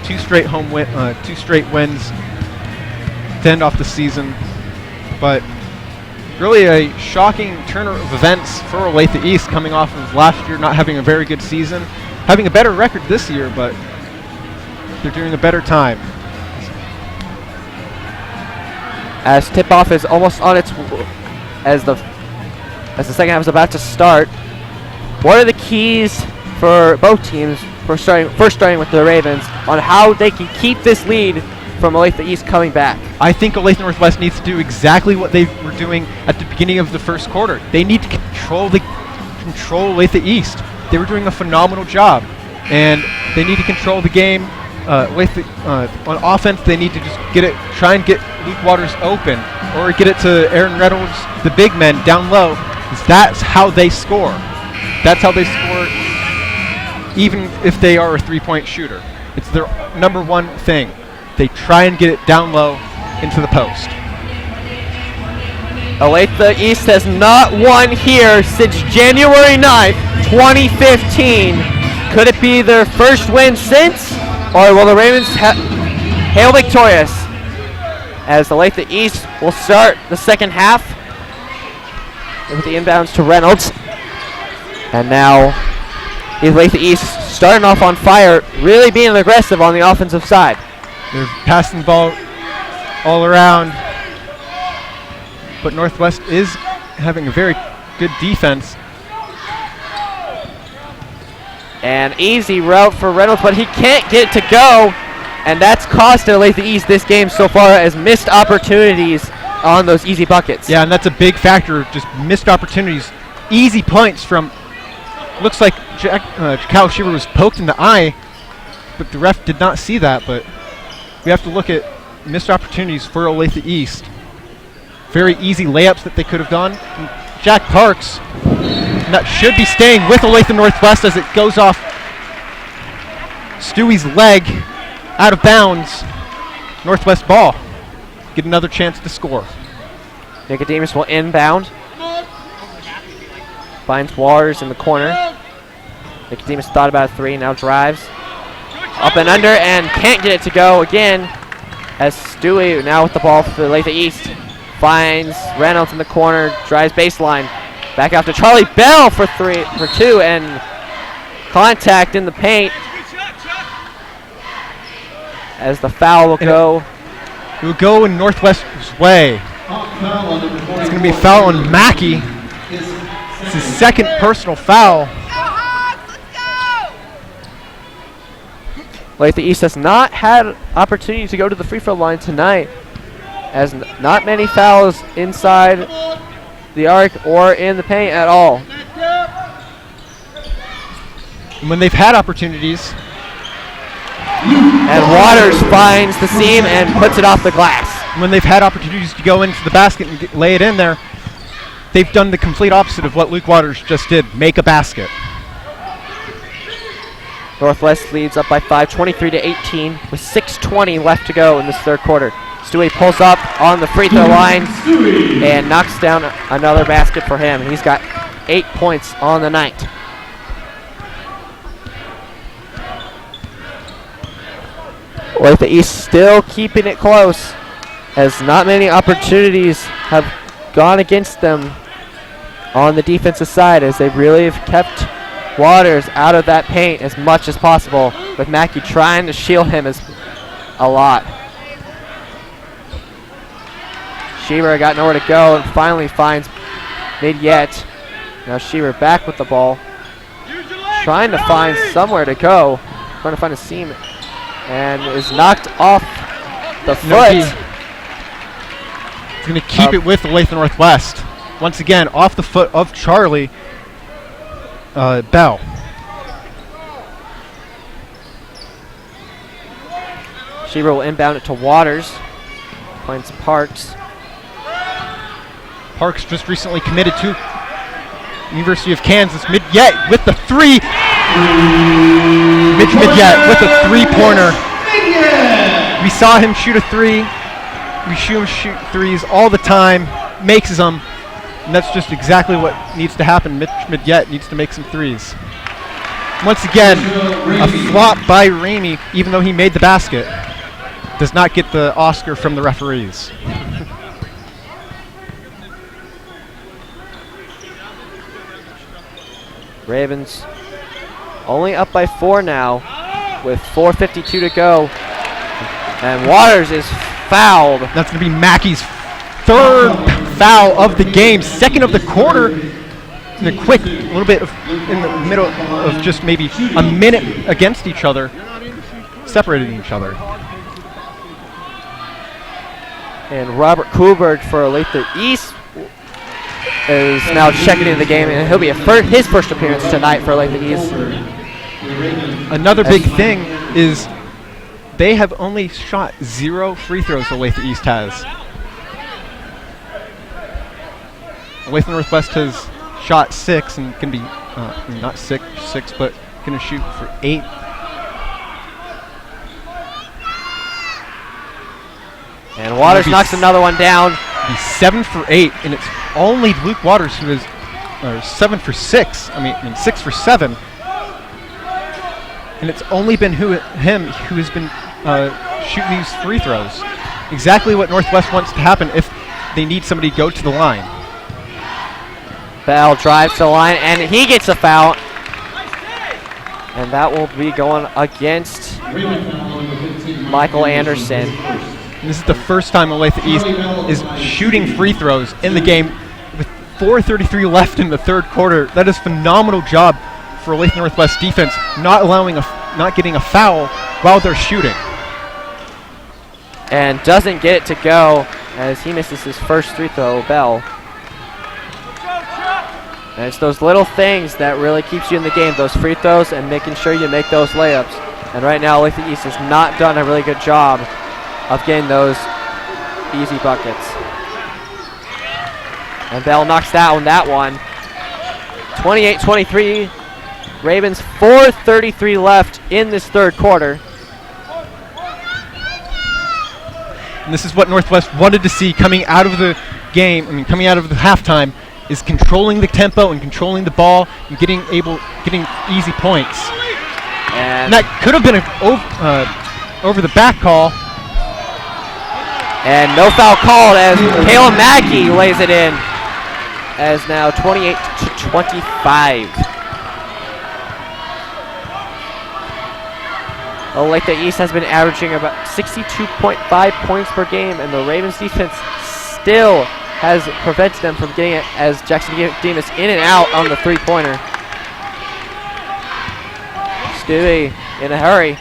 two straight wins to end off the season. But really a shocking turn of events for Olathe East, coming off of last year not having a very good season, having a better record this year, but they're doing a better time. As tip-off is almost on its as the second half is about to start, what are the keys for both teams first starting with the Ravens on how they can keep this lead from Olathe East coming back? I think Olathe Northwest needs to do exactly what they were doing at the beginning of the first quarter. They need to control Olathe East. They were doing a phenomenal job, and they need to control the game. On offense, they need to just try and get Luke Waters open, or get it to Aaron Reynolds, the big men down low. That's how they score. That's how they score, even if they are a three-point shooter. It's their number one thing. They try and get it down low into the post. Olathe East has not won here since January 9th, 2015. Could it be their first win since? Or will the Ravens hail victorious? As Olathe East will start the second half with the inbounds to Reynolds. And now Olathe East starting off on fire, really being aggressive on the offensive side. They're passing the ball all around, but Northwest is having a very good defense. An easy route for Reynolds, but he can't get it to go, and that's cost Olathe East this game so far as missed opportunities on those easy buckets. Yeah, and that's a big factor, just missed opportunities. Easy points from, looks like Cal Shiver was poked in the eye, but the ref did not see that, but we have to look at missed opportunities for Olathe East. Very easy layups that they could have done. And Jack Parks should be staying with Olathe Northwest as it goes off Stewie's leg out of bounds. Northwest ball. Get another chance to score. Nicodemus will inbound. Finds Waters in the corner. Nicodemus thought about a three, now drives. Up and under, and can't get it to go again. As Stewie now with the ball for Olathe East. Finds Reynolds in the corner, drives baseline. Back out to Charlie Bell for two, and contact in the paint as the foul will go. It will go in Northwest's way. It's going to be a foul on Mackey. It's his second personal foul. Olathe East has not had opportunity to go to the free throw line tonight, as not many fouls inside the arc or in the paint at all. And when they've had opportunities. And Waters finds the seam and puts it off the glass. When they've had opportunities to go into the basket and lay it in there, they've done the complete opposite of what Luke Waters just did, make a basket. Northwest leads up by 5, 23-18, with 6:20 left to go in this third quarter. Stewie pulls up on the free throw line and knocks down another basket for him. He's got 8 points on the night. Olathe East still keeping it close, as not many opportunities have gone against them on the defensive side, as they really have kept Waters out of that paint as much as possible, with Mackey trying to shield him a lot. Shearer got nowhere to go and finally finds Mid-Yet. Now Shearer back with the ball, trying to find somewhere to go, trying to find a seam, and is knocked off the foot. He's going to keep it with Olathe Northwest. Once again, off the foot of Charlie Bell. Shearer will inbound it to Waters. Finds Parks. Parks just recently committed to University of Kansas. Mid-Yet with the three. Mitch Mid-Yet with a three-pointer. We saw him shoot a three. We see him shoot threes all the time. Makes them. And that's just exactly what needs to happen. Mitch Mid-Yet needs to make some threes. Once again, a flop by Ramey, even though he made the basket. Does not get the Oscar from the referees. Ravens only up by 4 now, with 4:52 to go. And Waters is fouled. That's going to be Mackey's third foul of the game, second of the quarter. In a quick little bit in the middle of just maybe a minute against each other, separating each other. And Robert Kuhlberg for Olathe East is now checking into the game, and he'll be his first appearance tonight for Olathe East. Another big thing is they have only shot 0 free throws Olathe East has. Olathe Northwest has shot 6 and can be, not six, but going to shoot for 8. And Waters knocks another one down. He's 7 for 8, and it's only Luke Waters who is 7 for 6. I mean 6 for 7. And it's only been him who has been shooting these free throws. Exactly what Northwest wants to happen if they need somebody to go to the line. Bell drives to the line, and he gets a foul. And that will be going against Michael Anderson. And this is the first time Olathe East is shooting free throws in the game with 4:33 left in the third quarter. That is a phenomenal job for Olathe Northwest defense, not getting a foul while they're shooting. And doesn't get it to go as he misses his first free throw, Bell. And it's those little things that really keeps you in the game, those free throws and making sure you make those layups. And right now, Olathe East has not done a really good job of getting those easy buckets. And Bell knocks down that one. 28-23. Ravens 4:33 left in this third quarter. And this is what Northwest wanted to see coming out of the game, coming out of the halftime, is controlling the tempo and controlling the ball and getting easy points. And that could have been an over the back call. And no foul called as Caleb Mackey lays it in. as now 28-25. Olathe East has been averaging about 62.5 points per game, and the Ravens defense still has prevented them from getting it as Jackson Demas in and out on the three-pointer. Stewie in a hurry.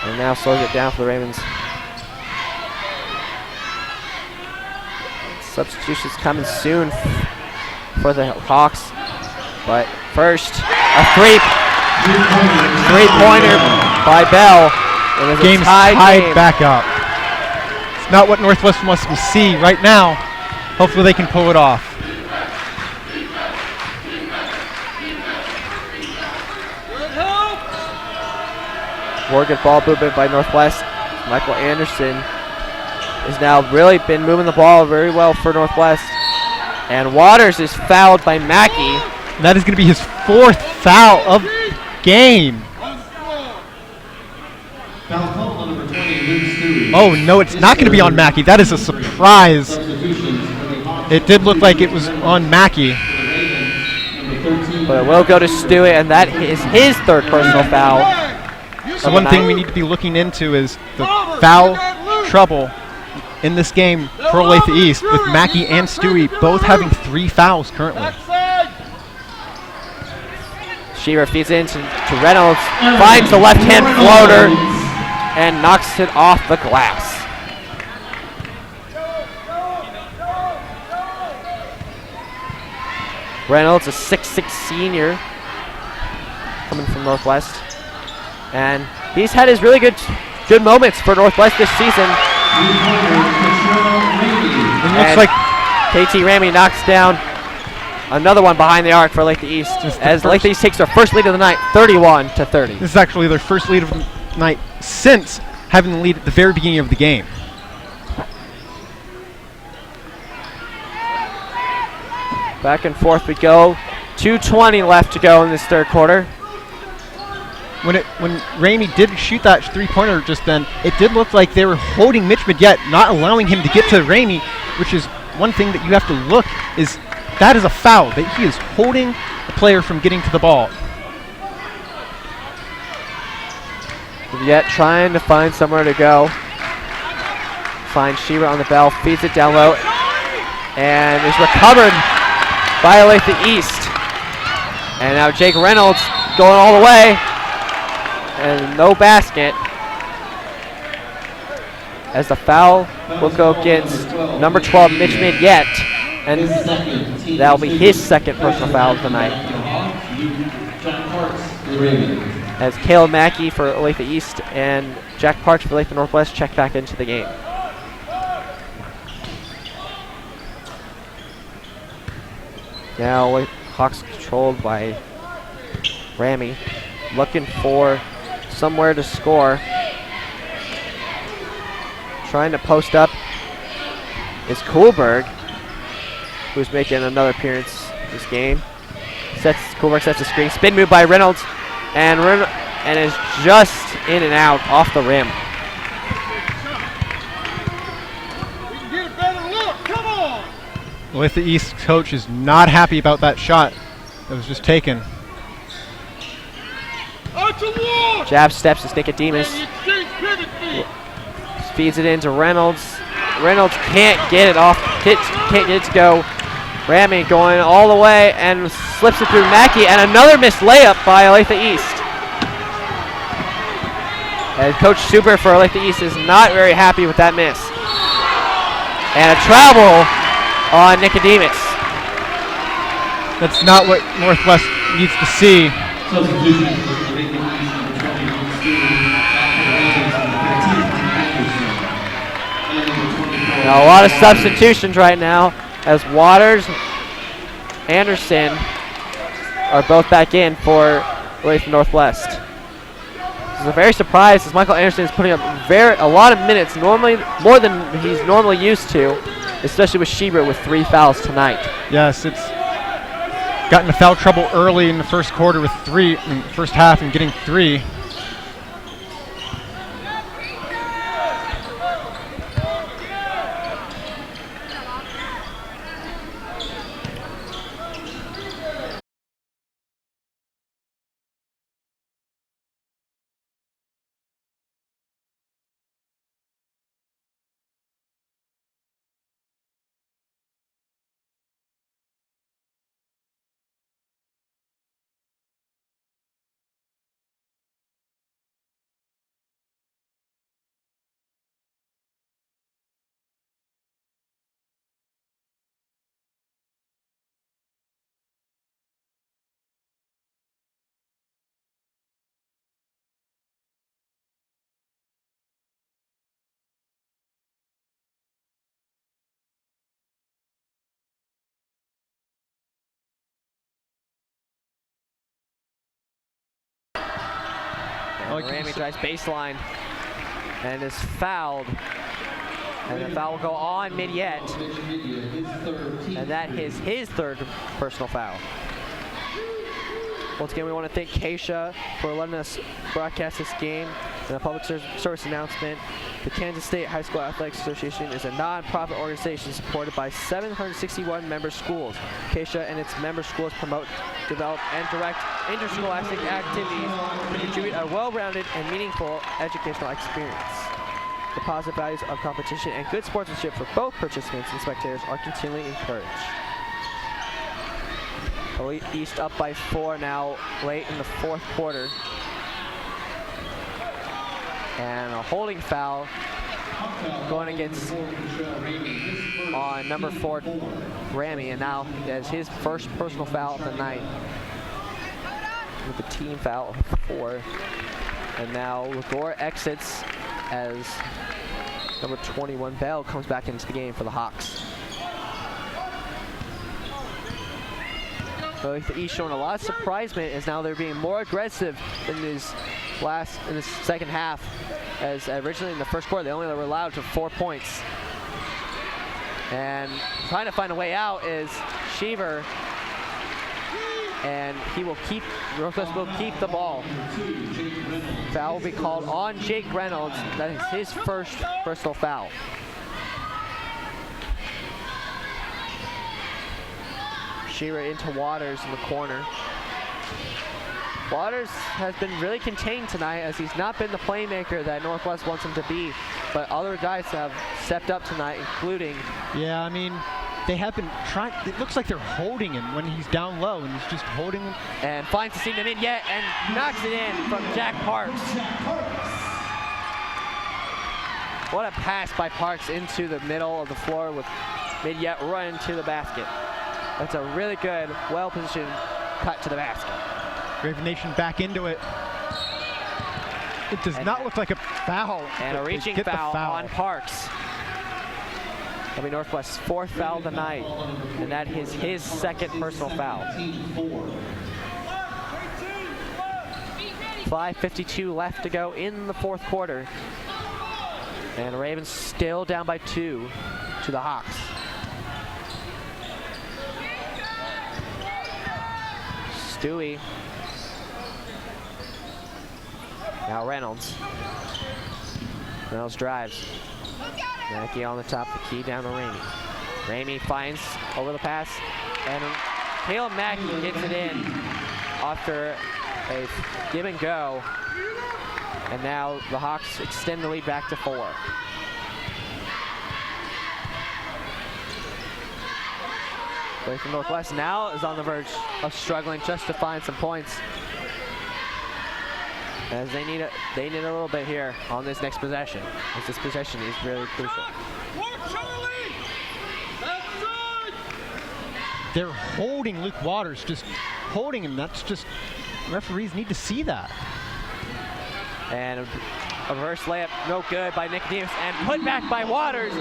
And now slows it down for the Ravens. Substitutions coming soon for the Hawks. But first, a three-pointer by Bell. It is Game's a tied game. back up. It's not what Northwest wants to see right now. Hopefully they can pull it off. Morgan ball movement by Northwest. Michael Anderson has now really been moving the ball very well for Northwest. And Waters is fouled by Mackey. That is going to be his 4th foul of the game. Oh, no, it's not going to be on Mackey. That is a surprise. It did look like it was on Mackey. But it will go to Stewie, and that is his 3rd personal foul. So one thing we need to be looking into is the foul trouble in this game for Olathe East, with Mackey and Stewie both having 3 fouls currently. Shearer feeds in to Reynolds, finds the left-hand floater, and knocks it off the glass. Reynolds, a 6'6" senior, coming from Northwest. And he's had his really good moments for Northwest this season. It looks like KT Ramey knocks down another one behind the arc for Olathe East, as Olathe East takes their first lead of the night, 31-30. This is actually their first lead of the night since having the lead at the very beginning of the game. Back and forth we go. 2:20 left to go in this 3rd quarter. When Ramey did shoot that 3-pointer just then, it did look like they were holding Mitch Midget, not allowing him to get to Ramey, which is one thing that you have to look is that is a foul, that he is holding the player from getting to the ball. Yet trying to find somewhere to go. Finds Shearer on the bell, feeds it down low, and is recovered by Olathe East. And now Jake Reynolds going all the way, and no basket. As the foul will go against number 12, Mitch Midget, and that'll be his 2nd personal foul of the night. As Caleb Mackey for Olathe East and Jack Parks for Olathe Northwest check back into the game. Now Hawks controlled by Ramey, looking for somewhere to score. Trying to post up is Kuhlberg, who's making another appearance this game. Kuhlberg sets a screen, spin move by Reynolds, and is just in and out off the rim. Olathe East coach is not happy about that shot that was just taken. Jab steps to Nicodemus. Feeds it into Reynolds. Reynolds can't get it off. Can't get it to go. Ramey going all the way and slips it through Mackey, and another missed layup by Olathe East. And Coach Super for Olathe East is not very happy with that miss. And a travel on Nicodemus. That's not what Northwest needs to see. Now a lot of substitutions right now as Waters, Anderson are both back in for Olathe Northwest. This is a very surprised as Michael Anderson is putting up a lot of minutes, normally more than he's normally used to, especially with Shearer with 3 fouls tonight. Yes, it's gotten into foul trouble early in the first quarter with 3, in the first half, and getting 3. Ramy drives baseline and is fouled. And the foul will go on Midyet. And that is his third personal foul. Once again, we want to thank Keisha for letting us broadcast this game. And a public service announcement. The Kansas State High School Athletics Association is a non-profit organization supported by 761 member schools. Keisha and its member schools promote, develop, and direct interscholastic activities to contribute a well-rounded and meaningful educational experience. The positive values of competition and good sportsmanship for both participants and spectators are continually encouraged. Elite East up by 4 now, late in the fourth quarter. And a holding foul going against on number 4, Ramy, and now as his first personal foul of the night with the team foul of 4. And now Lagore exits as number 21, Bell, comes back into the game for the Hawks. The East showing a lot of surprisement as now they're being more aggressive in this second half, as originally in the first quarter they only were allowed to 4 points. And trying to find a way out is Sheaver, and Northwest will keep the ball. Foul will be called on Jake Reynolds. That is his first personal foul. Shearer into Waters in the corner. Waters has been really contained tonight as he's not been the playmaker that Northwest wants him to be, but other guys have stepped up tonight, including... Yeah, I mean, they have been trying. It looks like they're holding him when he's down low, and he's just holding him. And finds the seam to Midyet and knocks it in from Jack Parks. What a pass by Parks into the middle of the floor with Midyet running to the basket. That's a really good, well-positioned cut to the basket. Raven Nation back into it. It does not look like a foul. And a reaching foul on Parks. That'll be Northwest's 4th foul of the night, and that is his second personal foul. 5:52 left to go in the fourth quarter. And the Ravens still down by 2 to the Hawks. Stewie. Now Reynolds. Reynolds drives. Mackey on the top, the key down to Ramy. Ramy finds over the pass, and Caleb Mackey gets it in after a give and go. And now the Hawks extend the lead back to 4. Olathe Northwest now is on the verge of struggling just to find some points, as they need a little bit here on this next possession, as this possession is really crucial. They're holding Luke Waters, just holding him. That's just, referees need to see that. And a reverse layup, no good by Nicodemus, and put back by Waters.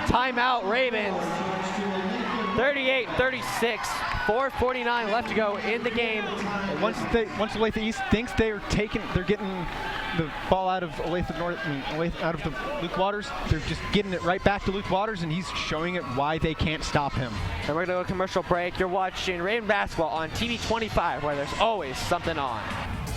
Timeout Ravens. 38-36, 4:49 left to go in the game. Once Olathe East thinks they're getting the ball out of Olathe North, out of the Luke Waters, they're just getting it right back to Luke Waters, and he's showing it why they can't stop him. And we're gonna go to commercial break. You're watching Raven Basketball on TV 25, where there's always something on.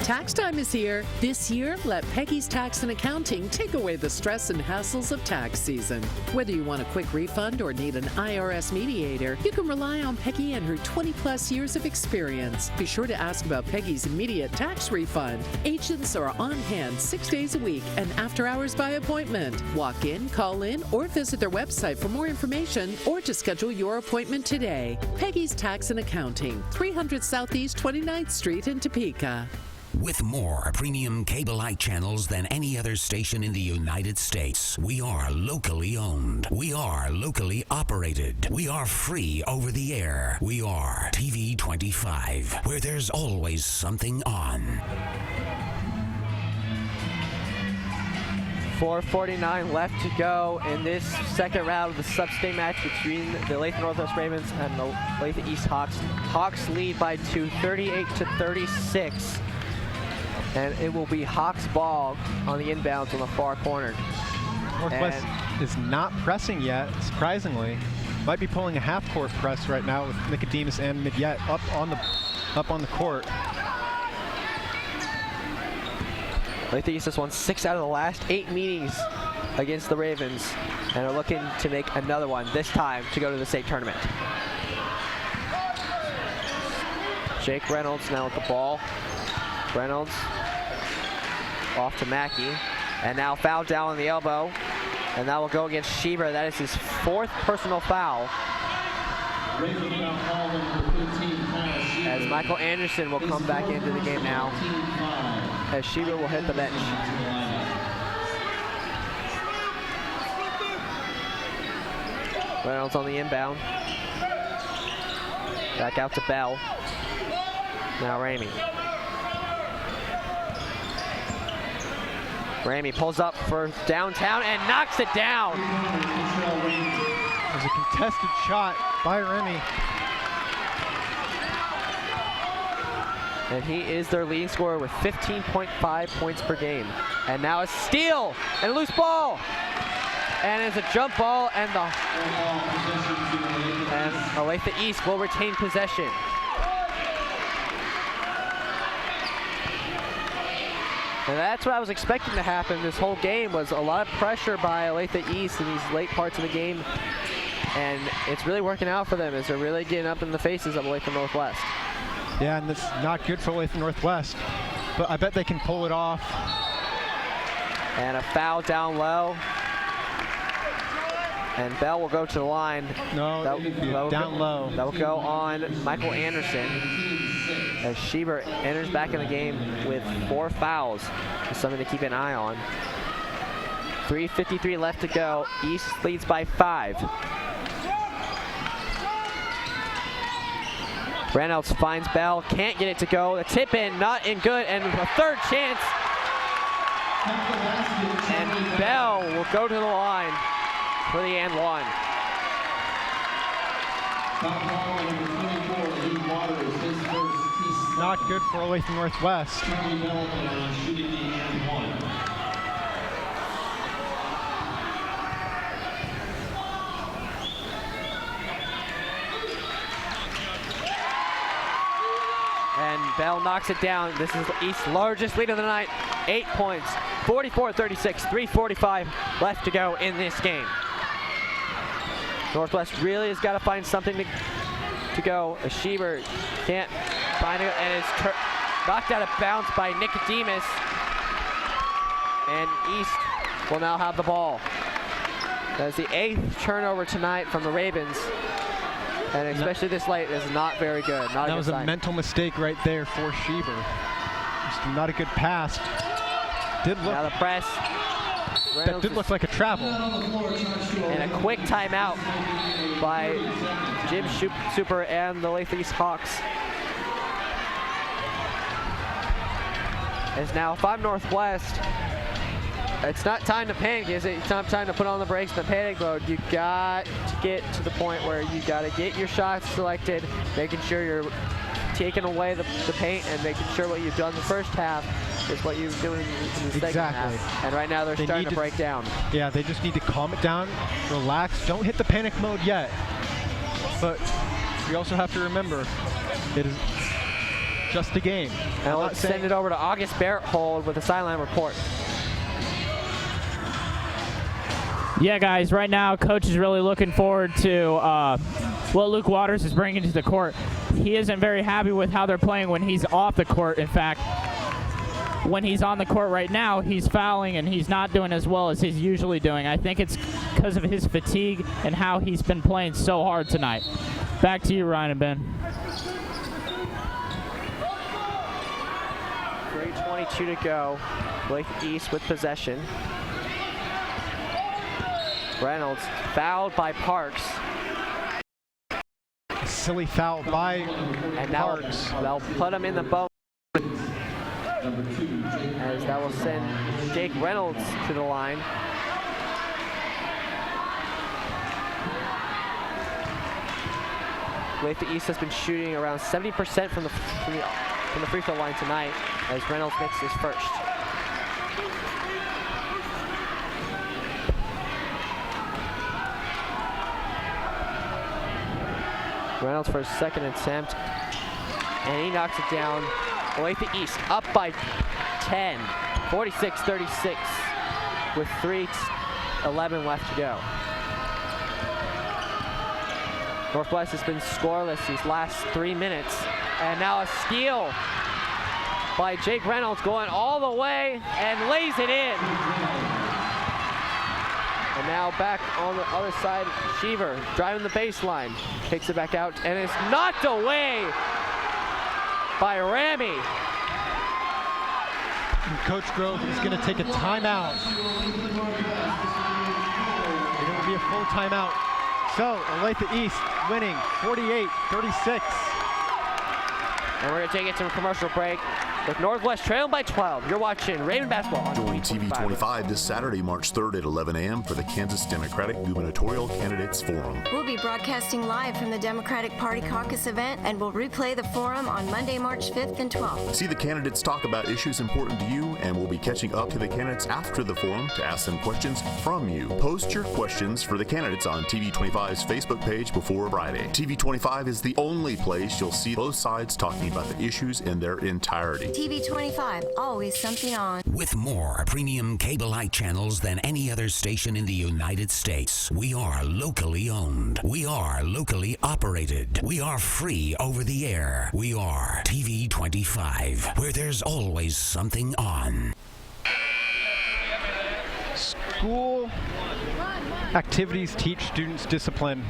Tax time is here. This year, let Peggy's Tax and Accounting take away the stress and hassles of tax season. Whether you want a quick refund or need an IRS mediator, you can rely on Peggy and her 20-plus years of experience. Be sure to ask about Peggy's immediate tax refund. Agents are on hand 6 days a week and after hours by appointment. Walk in, call in, or visit their website for more information or to schedule your appointment today. Peggy's Tax and Accounting, 300 Southeast 29th Street in Topeka. With more premium cable-like channels than any other station in the United States, we are locally owned. We are locally operated. We are free over the air. We are TV 25, where there's always something on. 4:49 left to go in this second round of the sub-state match between the Olathe Northwest Ravens and the Olathe East Hawks. Hawks lead by 2, 38-36. And it will be Hawks ball on the inbounds on the far corner. Northwest is not pressing yet, surprisingly. Might be pulling a half-court press right now with Nicodemus and Midyet up on the court. Olathe East has won 6 out of the last 8 meetings against the Ravens and are looking to make another one, this time to go to the state tournament. Jake Reynolds now with the ball. Reynolds off to Mackey, and now foul down on the elbow, and that will go against Schieber. That is his 4th personal foul. As Michael Anderson will come back into the game now, as Schieber will hit the bench. Reynolds on the inbound. Back out to Bell. Now Ramey. Ramey pulls up for downtown and knocks it down. There's a contested shot by Ramey. And he is their leading scorer with 15.5 points per game. And now a steal and a loose ball. And it's a jump ball, and Olathe East will retain possession. And that's what I was expecting to happen this whole game, was a lot of pressure by Olathe East in these late parts of the game. And it's really working out for them as they're really getting up in the faces of Olathe Northwest. Yeah, and it's not good for Olathe Northwest, but I bet they can pull it off. And a foul down low. And Bell will go to the line. No, down low. That will go on Michael Anderson as Schieber enters back in the game with 4 fouls. Just something to keep an eye on. 3:53 left to go. East leads by 5. Reynolds finds Bell, can't get it to go. The tip in, not in good, and a 3rd chance. And Bell will go to the line for the and 1. Not good for Olathe Northwest. And Bell knocks it down. This is East's largest lead of the night. 8 points, 44-36, 3:45 left to go in this game. Northwest really has got to find something to go. Schieber can't find it, and it's knocked out of bounds by Nicodemus. And East will now have the ball. That is the 8th turnover tonight from the Ravens. And especially this late is not very good. Not that a was good a sign. mental mistake right there for Schieber. Just not a good pass. Now the press. That did look like a travel. And a quick timeout by Jim Super and the Olathe East Hawks. As now, if I'm Northwest, it's not time to panic, is it? It's not time to put on the brakes in the panic mode. You got to get to the point where you got to get your shots selected, making sure you're taking away the paint and making sure what you've done the first half is what you're doing in the second half. And right now they're starting to break down. Yeah, they just need to calm it down, relax, don't hit the panic mode yet. But you also have to remember, it is just a game. And let's send it over to August Barrett-Hold with a sideline report. Yeah, guys, right now Coach is really looking forward to what Luke Waters is bringing to the court. He isn't very happy with how they're playing when he's off the court. In fact, when he's on the court right now, he's fouling and he's not doing as well as he's usually doing. I think it's because of his fatigue and how he's been playing so hard tonight. Back to you, Ryan and Ben. 3:22 to go. Olathe East with possession. Reynolds fouled by Parks. A silly foul by and now Parks. They'll put him in the bone. As that will send Jake Reynolds to the line. Olathe East has been shooting around 70% from the from the free throw line tonight as Reynolds makes his first. Reynolds for his second attempt, and he knocks it down. Olathe East up by 10, 46-36, with 3:11 left to go. Northwest has been scoreless these last 3 minutes, and now a steal by Jake Reynolds going all the way and lays it in. And now back on the other side, Sheaver driving the baseline, takes it back out, and is knocked away by Ramy. And Coach Grove is going to take a timeout. It will be a full timeout. So, Olathe East winning 48-36. And we're going to take it to a commercial break with Northwest trailing by 12. You're watching Raven Basketball on Join TV 25 this Saturday, March 3rd at 11 a.m. for the Kansas Democratic Gubernatorial Candidates Forum. We'll be broadcasting live from the Democratic Party Caucus event, and we'll replay the forum on Monday, March 5th and 12th. See the candidates talk about issues important to you, and we'll be catching up to the candidates after the forum to ask them questions from you. Post your questions for the candidates on TV 25's Facebook page before Friday. TV 25 is the only place you'll see both sides talking about the issues in their entirety. TV 25, always something on. With more premium cable-like channels than any other station in the United States, we are locally owned. We are locally operated. We are free over the air. We are TV 25, where there's always something on. School activities teach students discipline,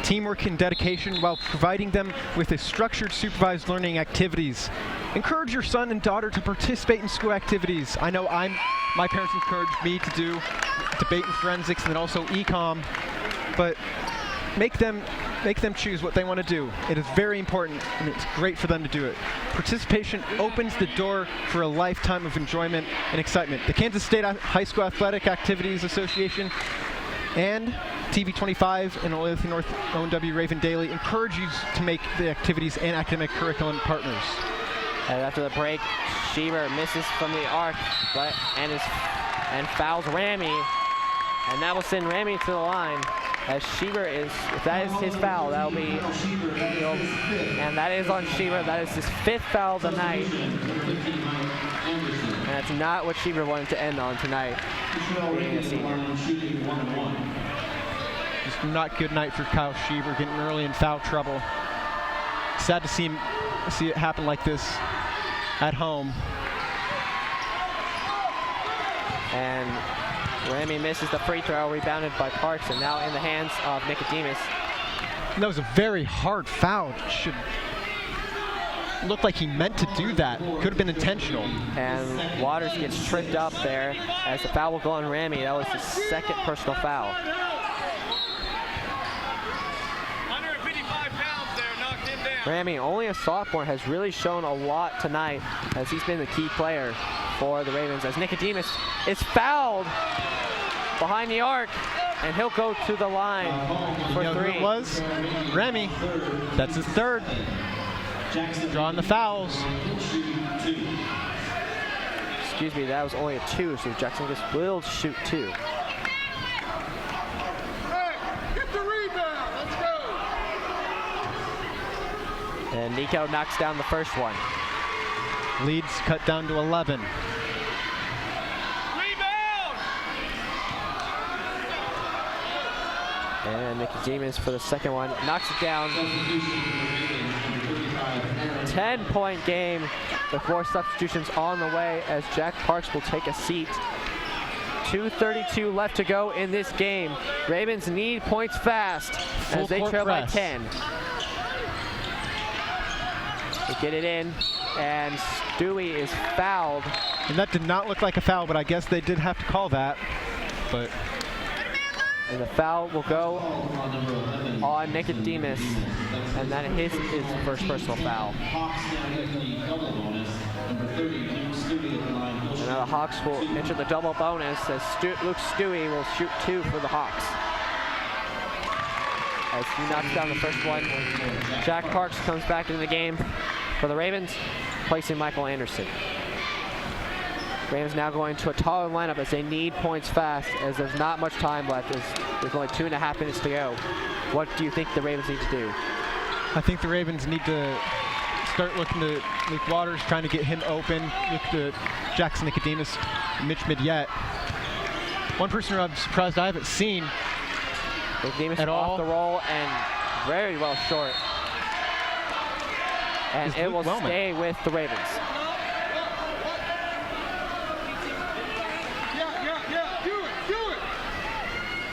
teamwork, and dedication while providing them with a structured, supervised learning activities. Encourage your son and daughter to participate in school activities. I know my parents encouraged me to do debate and forensics and then also econ, but make them choose what they want to do. It is very important, and it's great for them to do it. Participation opens the door for a lifetime of enjoyment and excitement. The Kansas State High School Athletic Activities Association and TV 25 and Olathe North ONW Raven Daily encourage you to make the activities and academic curriculum partners. And after the break, Sheaver misses from the arc, and fouls Ramy, and that will send Ramy to the line. As Sheaver if that is his foul, that'll be, and that is on Sheaver. That is his 5th foul tonight, and that's not what Sheaver wanted to end on tonight, being a senior. Just not good night for Kyle Sheaver, getting early in foul trouble. Sad to see it happen like this at home. And Ramy misses the free throw, rebounded by Parks, and now in the hands of Nicodemus. That was a very hard foul. It should look like he meant to do that. Could have been intentional. And Waters gets tripped up there as the foul will go on Ramy. That was his 2nd personal foul. Ramy, only a sophomore, has really shown a lot tonight as he's been the key player for the Ravens. As Nicodemus is fouled behind the arc, and he'll go to the line for 3. Who it was? Ramy. That's his 3rd. Drawing the fouls. Excuse me, that was only a 2, so Jackson will shoot 2. And Nico knocks down the first one. Leads cut down to 11. Rebound! And Nicodemus for the second one knocks it down. 10-point game with more substitutions on the way as Jack Parks will take a seat. 2:32 left to go in this game. Ravens need points fast as they trail by 10. They get it in, and Stewie is fouled. And that did not look like a foul, but I guess they did have to call that. And the foul will go on Nicodemus, and that is his first personal foul. And now the Hawks will enter the double bonus as Luke Stewie will shoot 2 for the Hawks. As he knocks down the first one, Jack Parks comes back into the game for the Ravens. replacing Michael Anderson. Ravens now going to a taller lineup as they need points fast, as there's not much time left. There's only 2.5 minutes to go. What do you think the Ravens need to do? I think the Ravens need to start looking to Luke Waters, trying to get him open. Look to Jackson Nicodemus, Mitch Midyett. One person I'm surprised I haven't seen Nicodemus at all. Off the roll and very well short. And it will stay with the Ravens.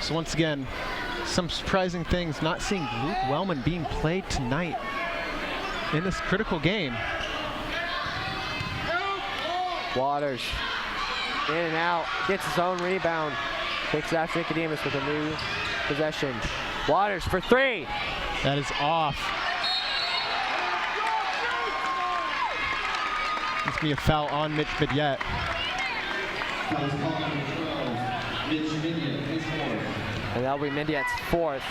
So once again, some surprising things. Not seeing Luke Wellman being played tonight in this critical game. Waters in and out, gets his own rebound. Takes it out to Nicodemus with a new possession. Waters for three. That is off. It's going to be a foul on Mitch Midyett. And that'll be Midyett's fourth.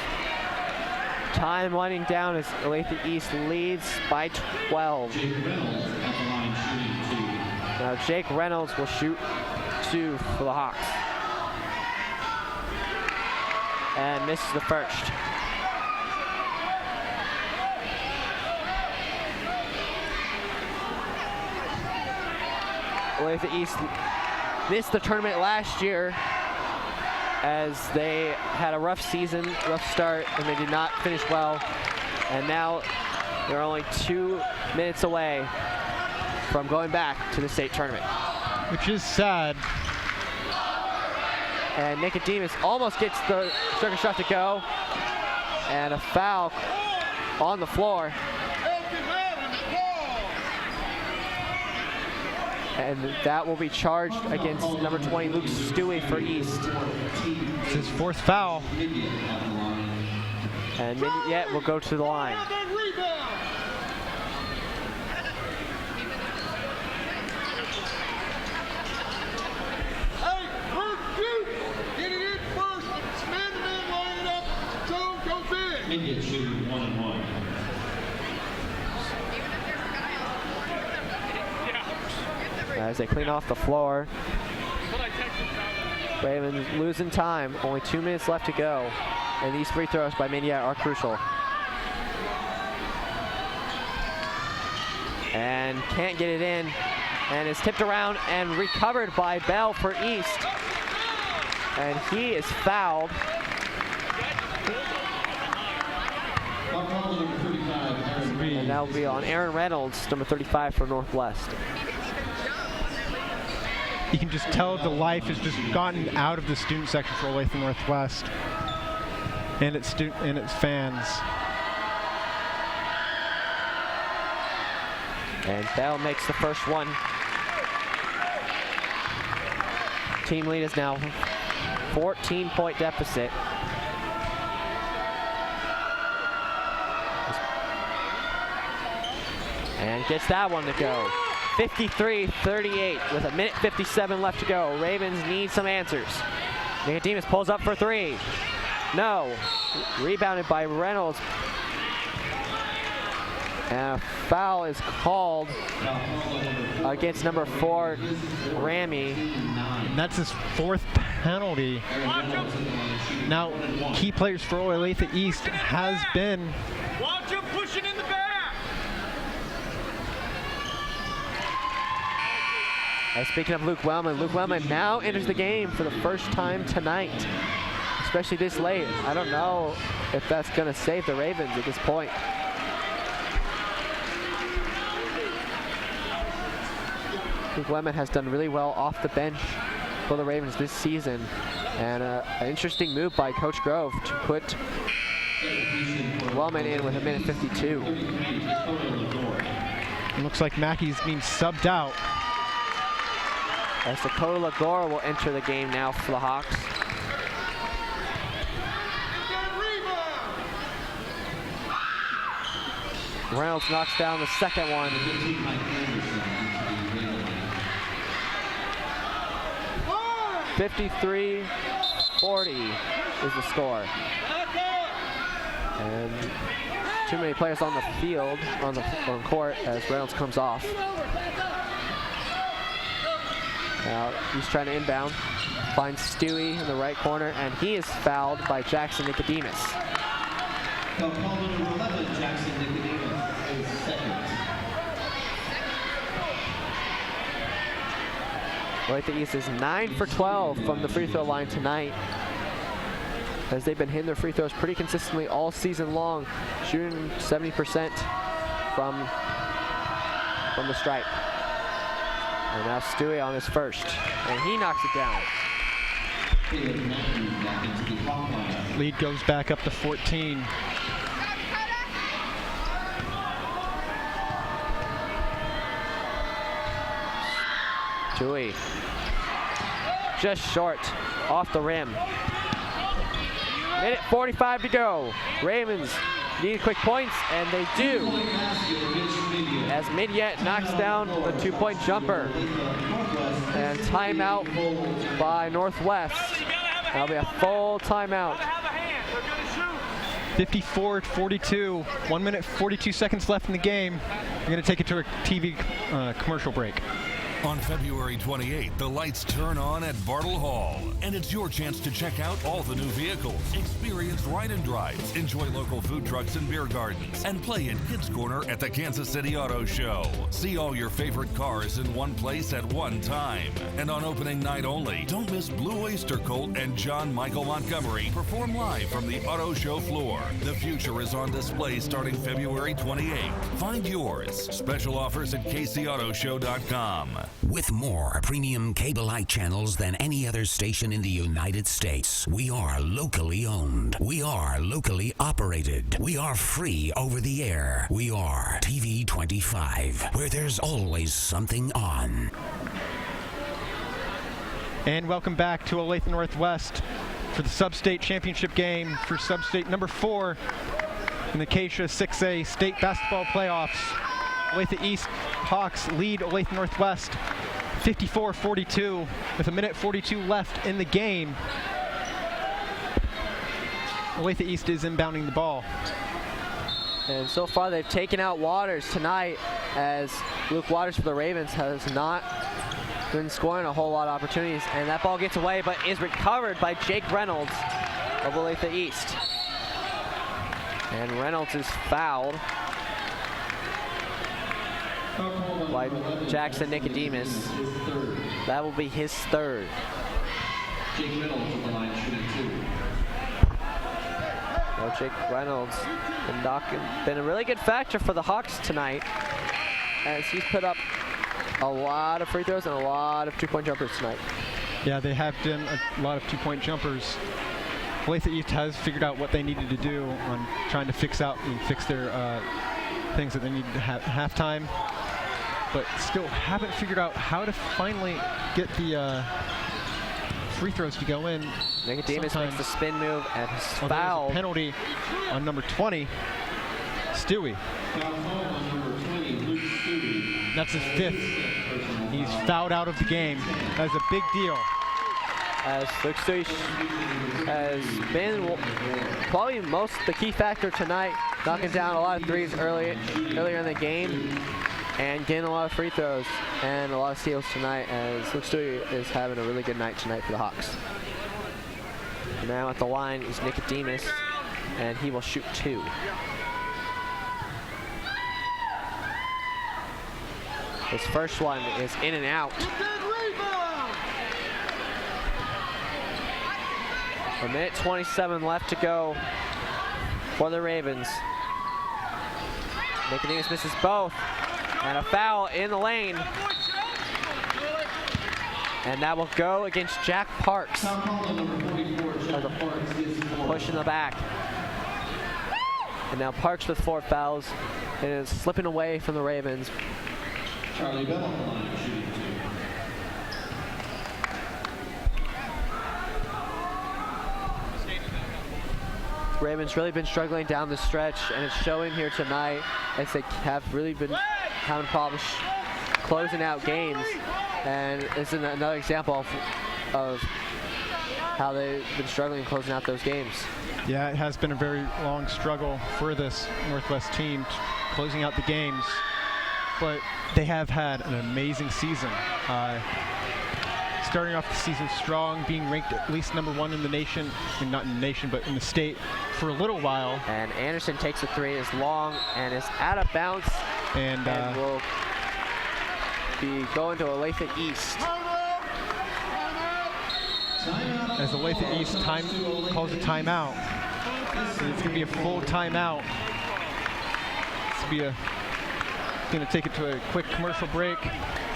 Time winding down as Olathe East leads by 12. Now Jake Reynolds will shoot 2 for the Hawks. And misses the first. Olathe East missed the tournament last year as they had a rough season, rough start, and they did not finish well. And now they're only 2 minutes away from going back to the state tournament. Which is sad. And Nicodemus almost gets the second shot to go. And a foul on the floor. And that will be charged against number 20, Luke Stewie for East. It's his 4th foul. And Midyett will go to the line. Midyett shooting 1-1. As they clean off the floor. Ravens losing time. Only 2 minutes left to go. And these free throws by Midyett are crucial. And can't get it in. And is tipped around and recovered by Bell for East. And he is fouled. And that will be on Aaron Reynolds, number 35 for Northwest. You can just tell the life has just gotten out of the student section for Olathe Northwest and its fans. And Bell makes the first one. Team lead is now 14-point deficit. And gets that one to go. 53-38 with 1:57 left to go. Ravens need some answers. Nicodemus pulls up for 3. No. Rebounded by Reynolds. And a foul is called against number 4, Ramy. And that's his 4th penalty. Now, key players for Olathe East has been... Watch him pushing in the back! And speaking of Luke Wellman now enters the game for the first time tonight, especially this late. I don't know if that's going to save the Ravens at this point. Luke Wellman has done really well off the bench for the Ravens this season, and an interesting move by Coach Grove to put Wellman in with 1:52. It looks like Mackey's being subbed out. As Dakota Lagore will enter the game now for the Hawks. Reynolds knocks down the second one. 53-40 is the score. And too many players on the field, on court, as Reynolds comes off. Now he's trying to inbound. Finds Stewie in the right corner, and he is fouled by Jackson Nicodemus. Foul call number 11, Jackson Nicodemus is second. Olathe East is 9 for 12 from the free throw line tonight, as they've been hitting their free throws pretty consistently all season long, shooting 70% from the stripe. And now Stewie on his first, and he knocks it down. Lead goes back up to 14. Stewie, just short, off the rim. Minute 45 to go. Ravens need quick points, and they do, as Midyet knocks down the 2-point jumper. And timeout by Northwest. That'll be a full timeout. 54-42, 1 minute 42 seconds left in the game. We're going to take it to a TV commercial break. On February 28th, the lights turn on at Bartle Hall, and it's your chance to check out all the new vehicles, experience ride and drives, enjoy local food trucks and beer gardens, and play in Kids Corner at the Kansas City Auto Show. See all your favorite cars in one place at one time. And on opening night only, don't miss Blue Oyster Cult and John Michael Montgomery perform live from the auto show floor. The future is on display starting February 28th. Find yours. Special offers at kcautoshow.com. With more premium cable-like channels than any other station in the United States, we are locally owned. We are locally operated. We are free over the air. We are TV 25, where there's always something on. And welcome back to Olathe Northwest for the Sub-State Championship game for Sub-State number 4 in the Acacia 6A State Basketball Playoffs. Olathe East Hawks lead Olathe Northwest 54-42 with a minute 42 left in the game. Olathe East is inbounding the ball. And so far they've taken out Waters tonight, as Luke Waters for the Ravens has not been scoring a whole lot of opportunities, and that ball gets away but is recovered by Jake Reynolds of Olathe East. And Reynolds is fouled by Jackson Nicodemus. That will be his third. Jake Reynolds on the line shooting 2. Well, Jake Reynolds been a really good factor for the Hawks tonight, as he's put up a lot of free throws and a lot of 2-point jumpers tonight. Yeah, they have done a lot of 2-point jumpers. Olathe East has figured out what they needed to do on trying to fix their things that they needed to have halftime, but still haven't figured out how to finally get the free throws to go in. Nicodemus makes the spin move and is fouled. Penalty on number 20, Stewie. That's his 5th. He's fouled out of the game. That's a big deal. As Luke Stewie has been probably the key factor tonight, knocking down a lot of threes earlier in the game, and getting a lot of free throws and a lot of steals tonight, as Luke Stewie is having a really good night tonight for the Hawks. Now at the line is Nicodemus, and he will shoot 2. His first one is in and out. A minute 27 left to go for the Ravens. Nicodemus misses both, and a foul in the lane. And that will go against Jack Parks. Push in the back. And now Parks with 4 fouls and is slipping away from the Ravens. Charlie Bell on the line shooting 2. Ravens really been struggling down the stretch, and it's showing here tonight, as they have really been having problems closing out games. And it's another example of how they've been struggling closing out those games. Yeah, it has been a very long struggle for this Northwest team closing out the games, but they have had an amazing season. Starting off the season strong, being ranked at least #1 in the nation, I mean, not in the nation, but in the state for a little while. And Anderson takes a three, is long, and is out of bounds, and will be going to Olathe East. As Olathe East calls a timeout. And it's going to be a full timeout. It's going to take it to a quick commercial break.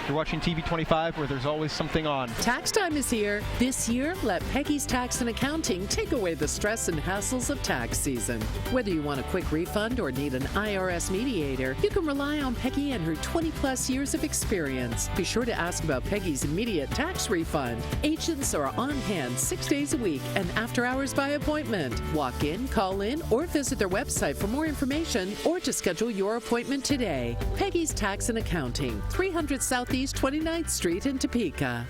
You're watching TV 25, where there's always something on. Tax time is here. This year, let Peggy's Tax and Accounting take away the stress and hassles of tax season. Whether you want a quick refund or need an IRS mediator, you can rely on Peggy and her 20-plus years of experience. Be sure to ask about Peggy's immediate tax refund. Agents are on hand 6 days a week and after hours by appointment. Walk in, call in, or visit their website for more information or to schedule your appointment today. Peggy's Tax and Accounting, 300 Southeast 29th Street in Topeka.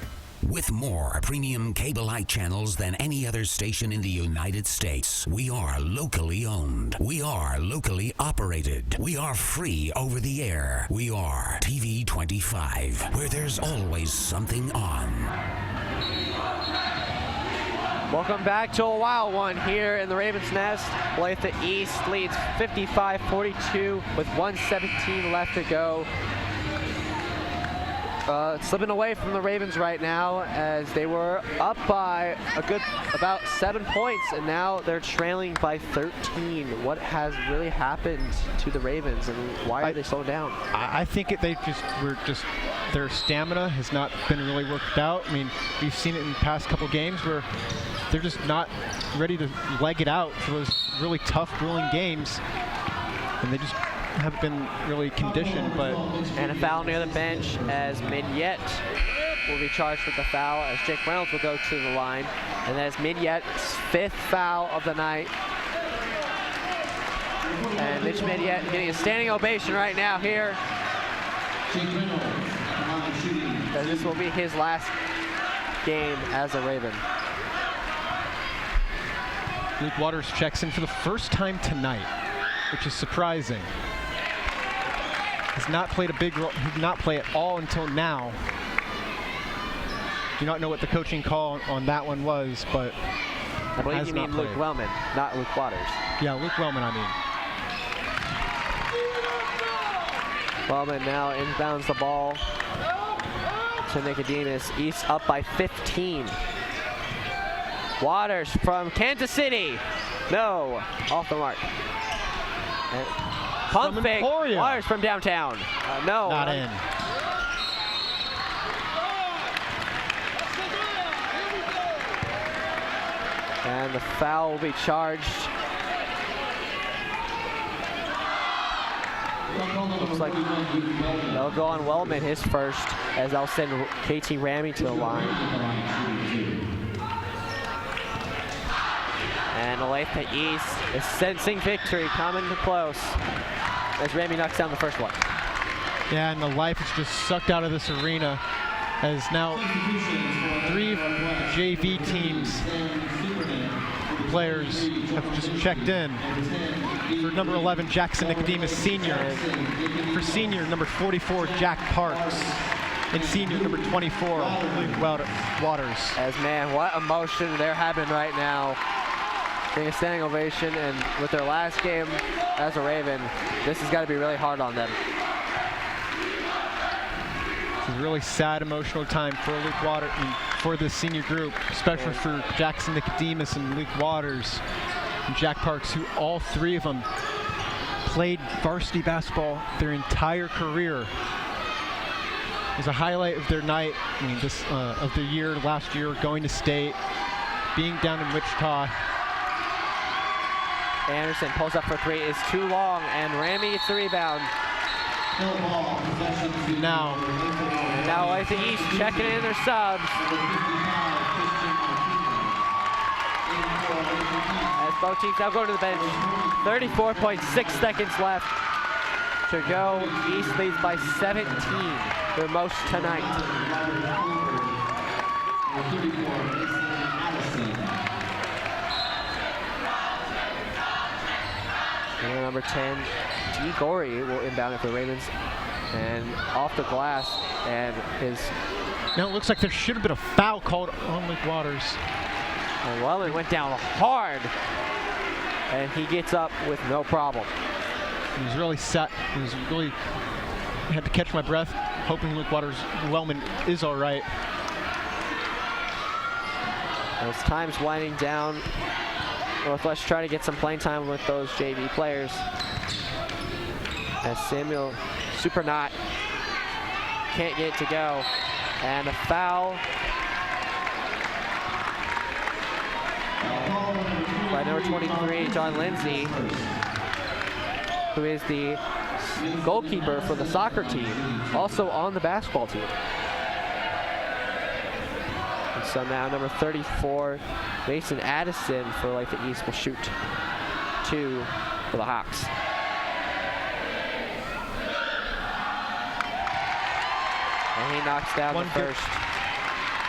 With more premium cable-like channels than any other station in the United States, we are locally owned. We are locally operated. We are free over the air. We are TV 25, where there's always something on. Welcome back to a wild one here in the Ravens' Nest. Olathe East leads 55-42 with 1:17 left to go. Slipping away from the Ravens right now, as they were up by a good about 7 points, and now they're trailing by 13. What has really happened to the Ravens, and why are they slowing down? I think their stamina has not been really worked out. I mean, we've seen it in the past couple games where they're just not ready to leg it out for those really tough, grueling games, and they just haven't been really conditioned. But and a foul near the bench, as Mignette will be charged with the foul, as Jake Reynolds will go to the line, and that is Mignette's 5th foul of the night. And Mitch Mignette getting a standing ovation right now here, as this will be his last game as a Raven. Luke Waters checks in for the first time tonight, which is surprising. Has not played a big role, did not play at all until now. Do not know what the coaching call on that one was, but I believe you mean Luke Wellman, not Luke Waters. Yeah, Luke Wellman, I mean. Wellman now inbounds the ball to Nicodemus. East up by 15. Waters from Kansas City. No, off the mark. Pump fake. Waters from downtown. No. Not in. And the foul will be charged. Looks like they'll go on Wellman, his first, as they'll send KT Ramey to the line. And Olathe East is sensing victory coming to close, as Ramey knocks down the first one. Yeah, and the life is just sucked out of this arena, as now 3 JV teams players have just checked in. For number 11, Jackson Nicodemus Sr. For senior, number 44, Jack Parks. And senior, number 24, Luke Waters. As man, what emotion they're having right now. Getting a standing ovation, and with their last game as a Raven, this has got to be really hard on them. It's a really sad, emotional time for Luke Waters and for this senior group, especially for Jackson Nicodemus and Luke Waters and Jack Parks, who all 3 of them played varsity basketball their entire career. It was a highlight of their night, I mean, this of the year, last year, going to state, being down in Wichita. Anderson pulls up for 3, is too long, and Ramey gets the rebound. Now Olathe East checking in their subs. As both teams now go to the bench. 34.6 seconds left to go. East leads by 17, their most tonight. And number 10, G. Gorey will inbound it for the Ravens. And off the glass, and his... Now it looks like there should have been a foul called on Luke Waters. And Wellman went down hard, and he gets up with no problem. He was really set. He was really... I had to catch my breath, hoping Wellman is all right. As time's winding down, Northwest trying to get some playing time with those JV players. As Samuel Supernot can't get it to go. And a foul by number 23, John Lindsay, who is the goalkeeper for the soccer team, also on the basketball team. And so now number 34, Mason Addison for Olathe East will shoot 2 for the Hawks. And he knocks down the first.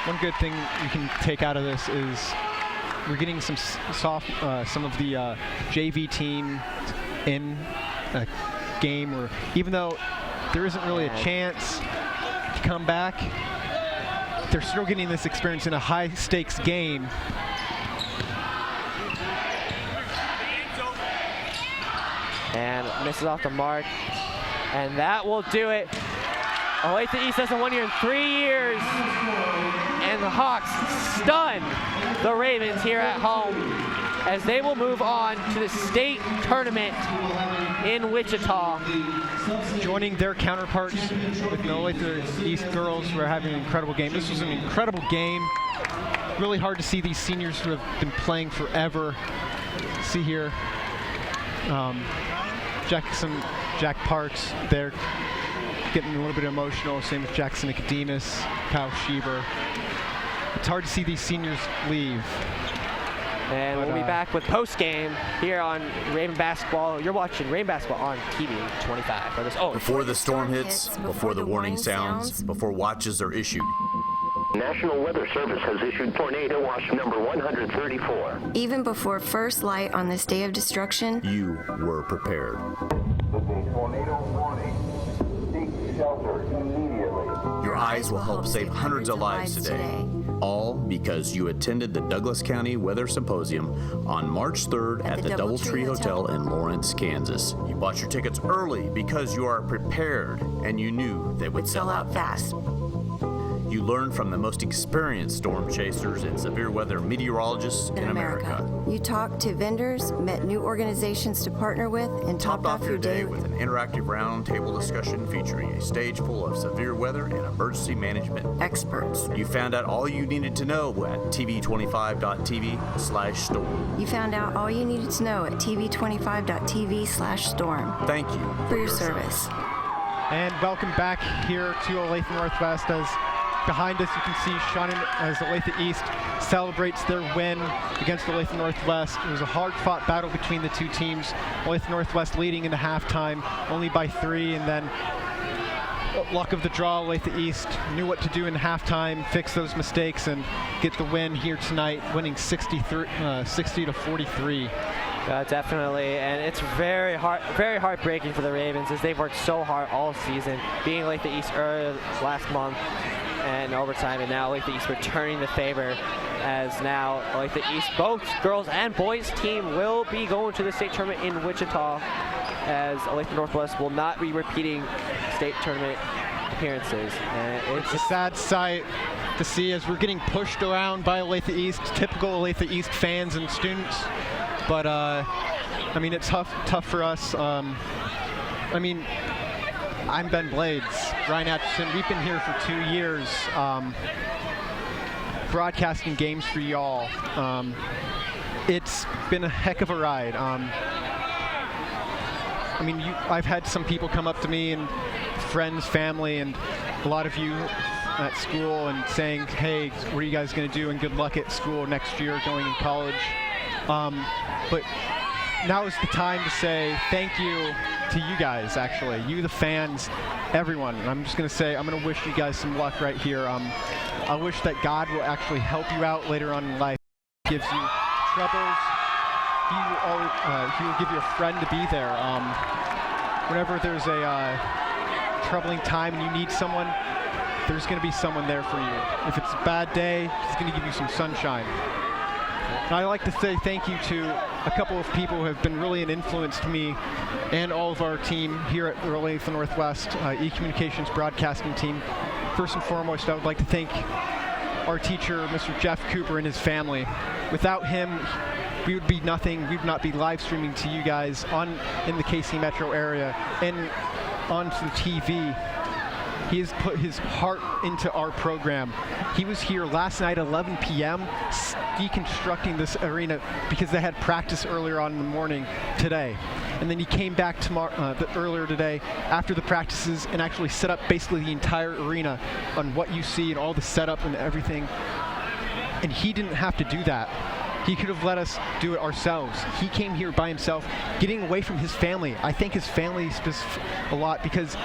One good thing you can take out of this is we're getting some some of the JV team in a game where even though there isn't really a chance to come back, they're still getting this experience in a high-stakes game. And misses off the mark, and that will do it. Olathe East hasn't won here in 3 years, and the Hawks stun the Ravens here at home as they will move on to the state tournament in Wichita. Joining their counterparts with the Olathe East girls who are having an incredible game. This was an incredible game. Really hard to see these seniors who have been playing forever. See here, Jack Parks, they're getting a little bit emotional. Same with Jackson Nicodemus, Kyle Schieber. It's hard to see these seniors leave. And we'll be back with post-game here on Raven Basketball. You're watching Raven Basketball on TV 25. Before the storm hits, before the warning sounds, before watches are issued. National Weather Service has issued tornado watch number 134. Even before first light on this day of destruction, you were prepared. Tornado warning. Seek shelter immediately. Your eyes will help save hundreds of lives today. All because you attended the Douglas County Weather Symposium on March 3rd at the Doubletree Hotel in Lawrence, Kansas. You bought your tickets early because you are prepared and you knew they would sell out fast. You learned from the most experienced storm chasers and severe weather meteorologists in America. You talked to vendors, met new organizations to partner with, and topped off your day with an interactive roundtable discussion featuring a stage full of severe weather and emergency management experts. You found out all you needed to know at tv25.tv/storm. You found out all you needed to know at tv25.tv/storm. Thank you for your service. And welcome back here to Olathe Northwest. As behind us, you can see Shannon as Olathe East celebrates their win against Olathe Northwest. It was a hard-fought battle between the two teams. Olathe Northwest leading into halftime, only by 3, and then luck of the draw, Olathe East knew what to do in halftime, fix those mistakes, and get the win here tonight, winning 60 to 43. Definitely, and it's very heartbreaking for the Ravens as they've worked so hard all season, being Olathe East earlier last month and overtime, and now Olathe East returning the favor as now Olathe East, both girls and boys team will be going to the state tournament in Wichita as Olathe Northwest will not be repeating state tournament appearances. And it's a sad sight to see as we're getting pushed around by Olathe East, typical Olathe East fans and students. But I mean, it's tough for us. I mean, I'm Ben Blades, Ryan Atchison. We've been here for 2 years, broadcasting games for y'all. It's been a heck of a ride. I mean, I've had some people come up to me, and friends, family, and a lot of you at school, and saying, "Hey, what are you guys going to do? And good luck at school next year, going in college." But now is the time to say thank you to you guys, actually. You, the fans, everyone. And I'm just going to say, I'm going to wish you guys some luck right here. I wish that God will actually help you out later on in life. He gives you troubles. He will give you a friend to be there. Whenever there's a troubling time and you need someone, there's going to be someone there for you. If it's a bad day, he's going to give you some sunshine. And I'd like to say thank you to a couple of people who have been really an influence to me and all of our team here at Olathe Northwest E-Communications Broadcasting Team. First and foremost, I would like to thank our teacher, Mr. Jeff Cooper, and his family. Without him, we would be nothing. We would not be live streaming to you guys in the KC metro area and onto the TV. He has put his heart into our program. He was here last night at 11 p.m. deconstructing this arena because they had practice earlier on in the morning today. And then he came back earlier today after the practices and actually set up basically the entire arena on what you see and all the setup and everything. And he didn't have to do that. He could have let us do it ourselves. He came here by himself, getting away from his family. I thank his family a lot because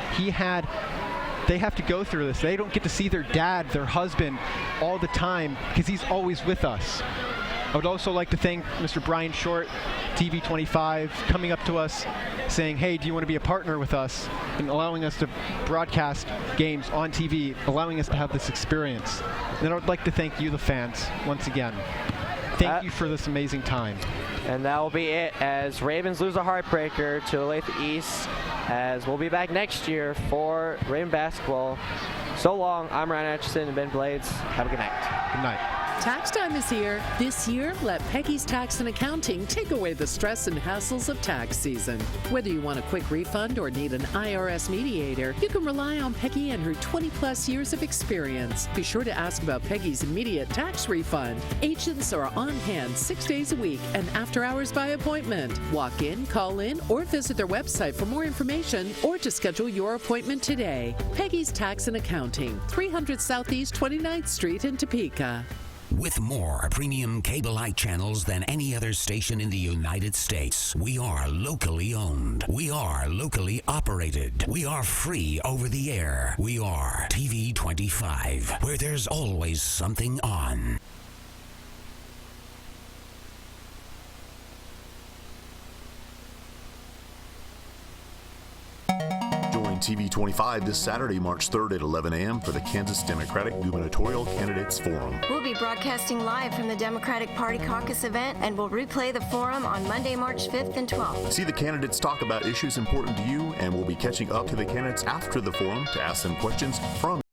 they have to go through this. They don't get to see their dad, their husband, all the time because he's always with us. I would also like to thank Mr. Brian Short, TV25, coming up to us saying, hey, do you want to be a partner with us, and allowing us to broadcast games on TV, allowing us to have this experience. And then I would like to thank you, the fans, once again. Thank you for this amazing time. And that will be it as Ravens lose a heartbreaker to Olathe East, as we'll be back next year for Raven basketball. So long, I'm Ryan Atchison and Ben Blades. Have a good night. Good night. Tax time is here. This year, let Peggy's Tax and Accounting take away the stress and hassles of tax season. Whether you want a quick refund or need an IRS mediator, you can rely on Peggy and her 20-plus years of experience. Be sure to ask about Peggy's immediate tax refund. Agents are on hand 6 days a week and after hours by appointment. Walk in, call in, or visit their website for more information or to schedule your appointment today. Peggy's Tax and Accounting, 300 Southeast 29th Street in Topeka. With more premium cable-like channels than any other station in the United States, we are locally owned. We are locally operated. We are free over the air. We are TV 25, where there's always something on. TV 25 this Saturday, March 3rd at 11 a.m. for the Kansas Democratic Gubernatorial Candidates Forum. We'll be broadcasting live from the Democratic Party Caucus event, and we'll replay the forum on Monday, March 5th and 12th. See the candidates talk about issues important to you, and we'll be catching up to the candidates after the forum to ask them questions from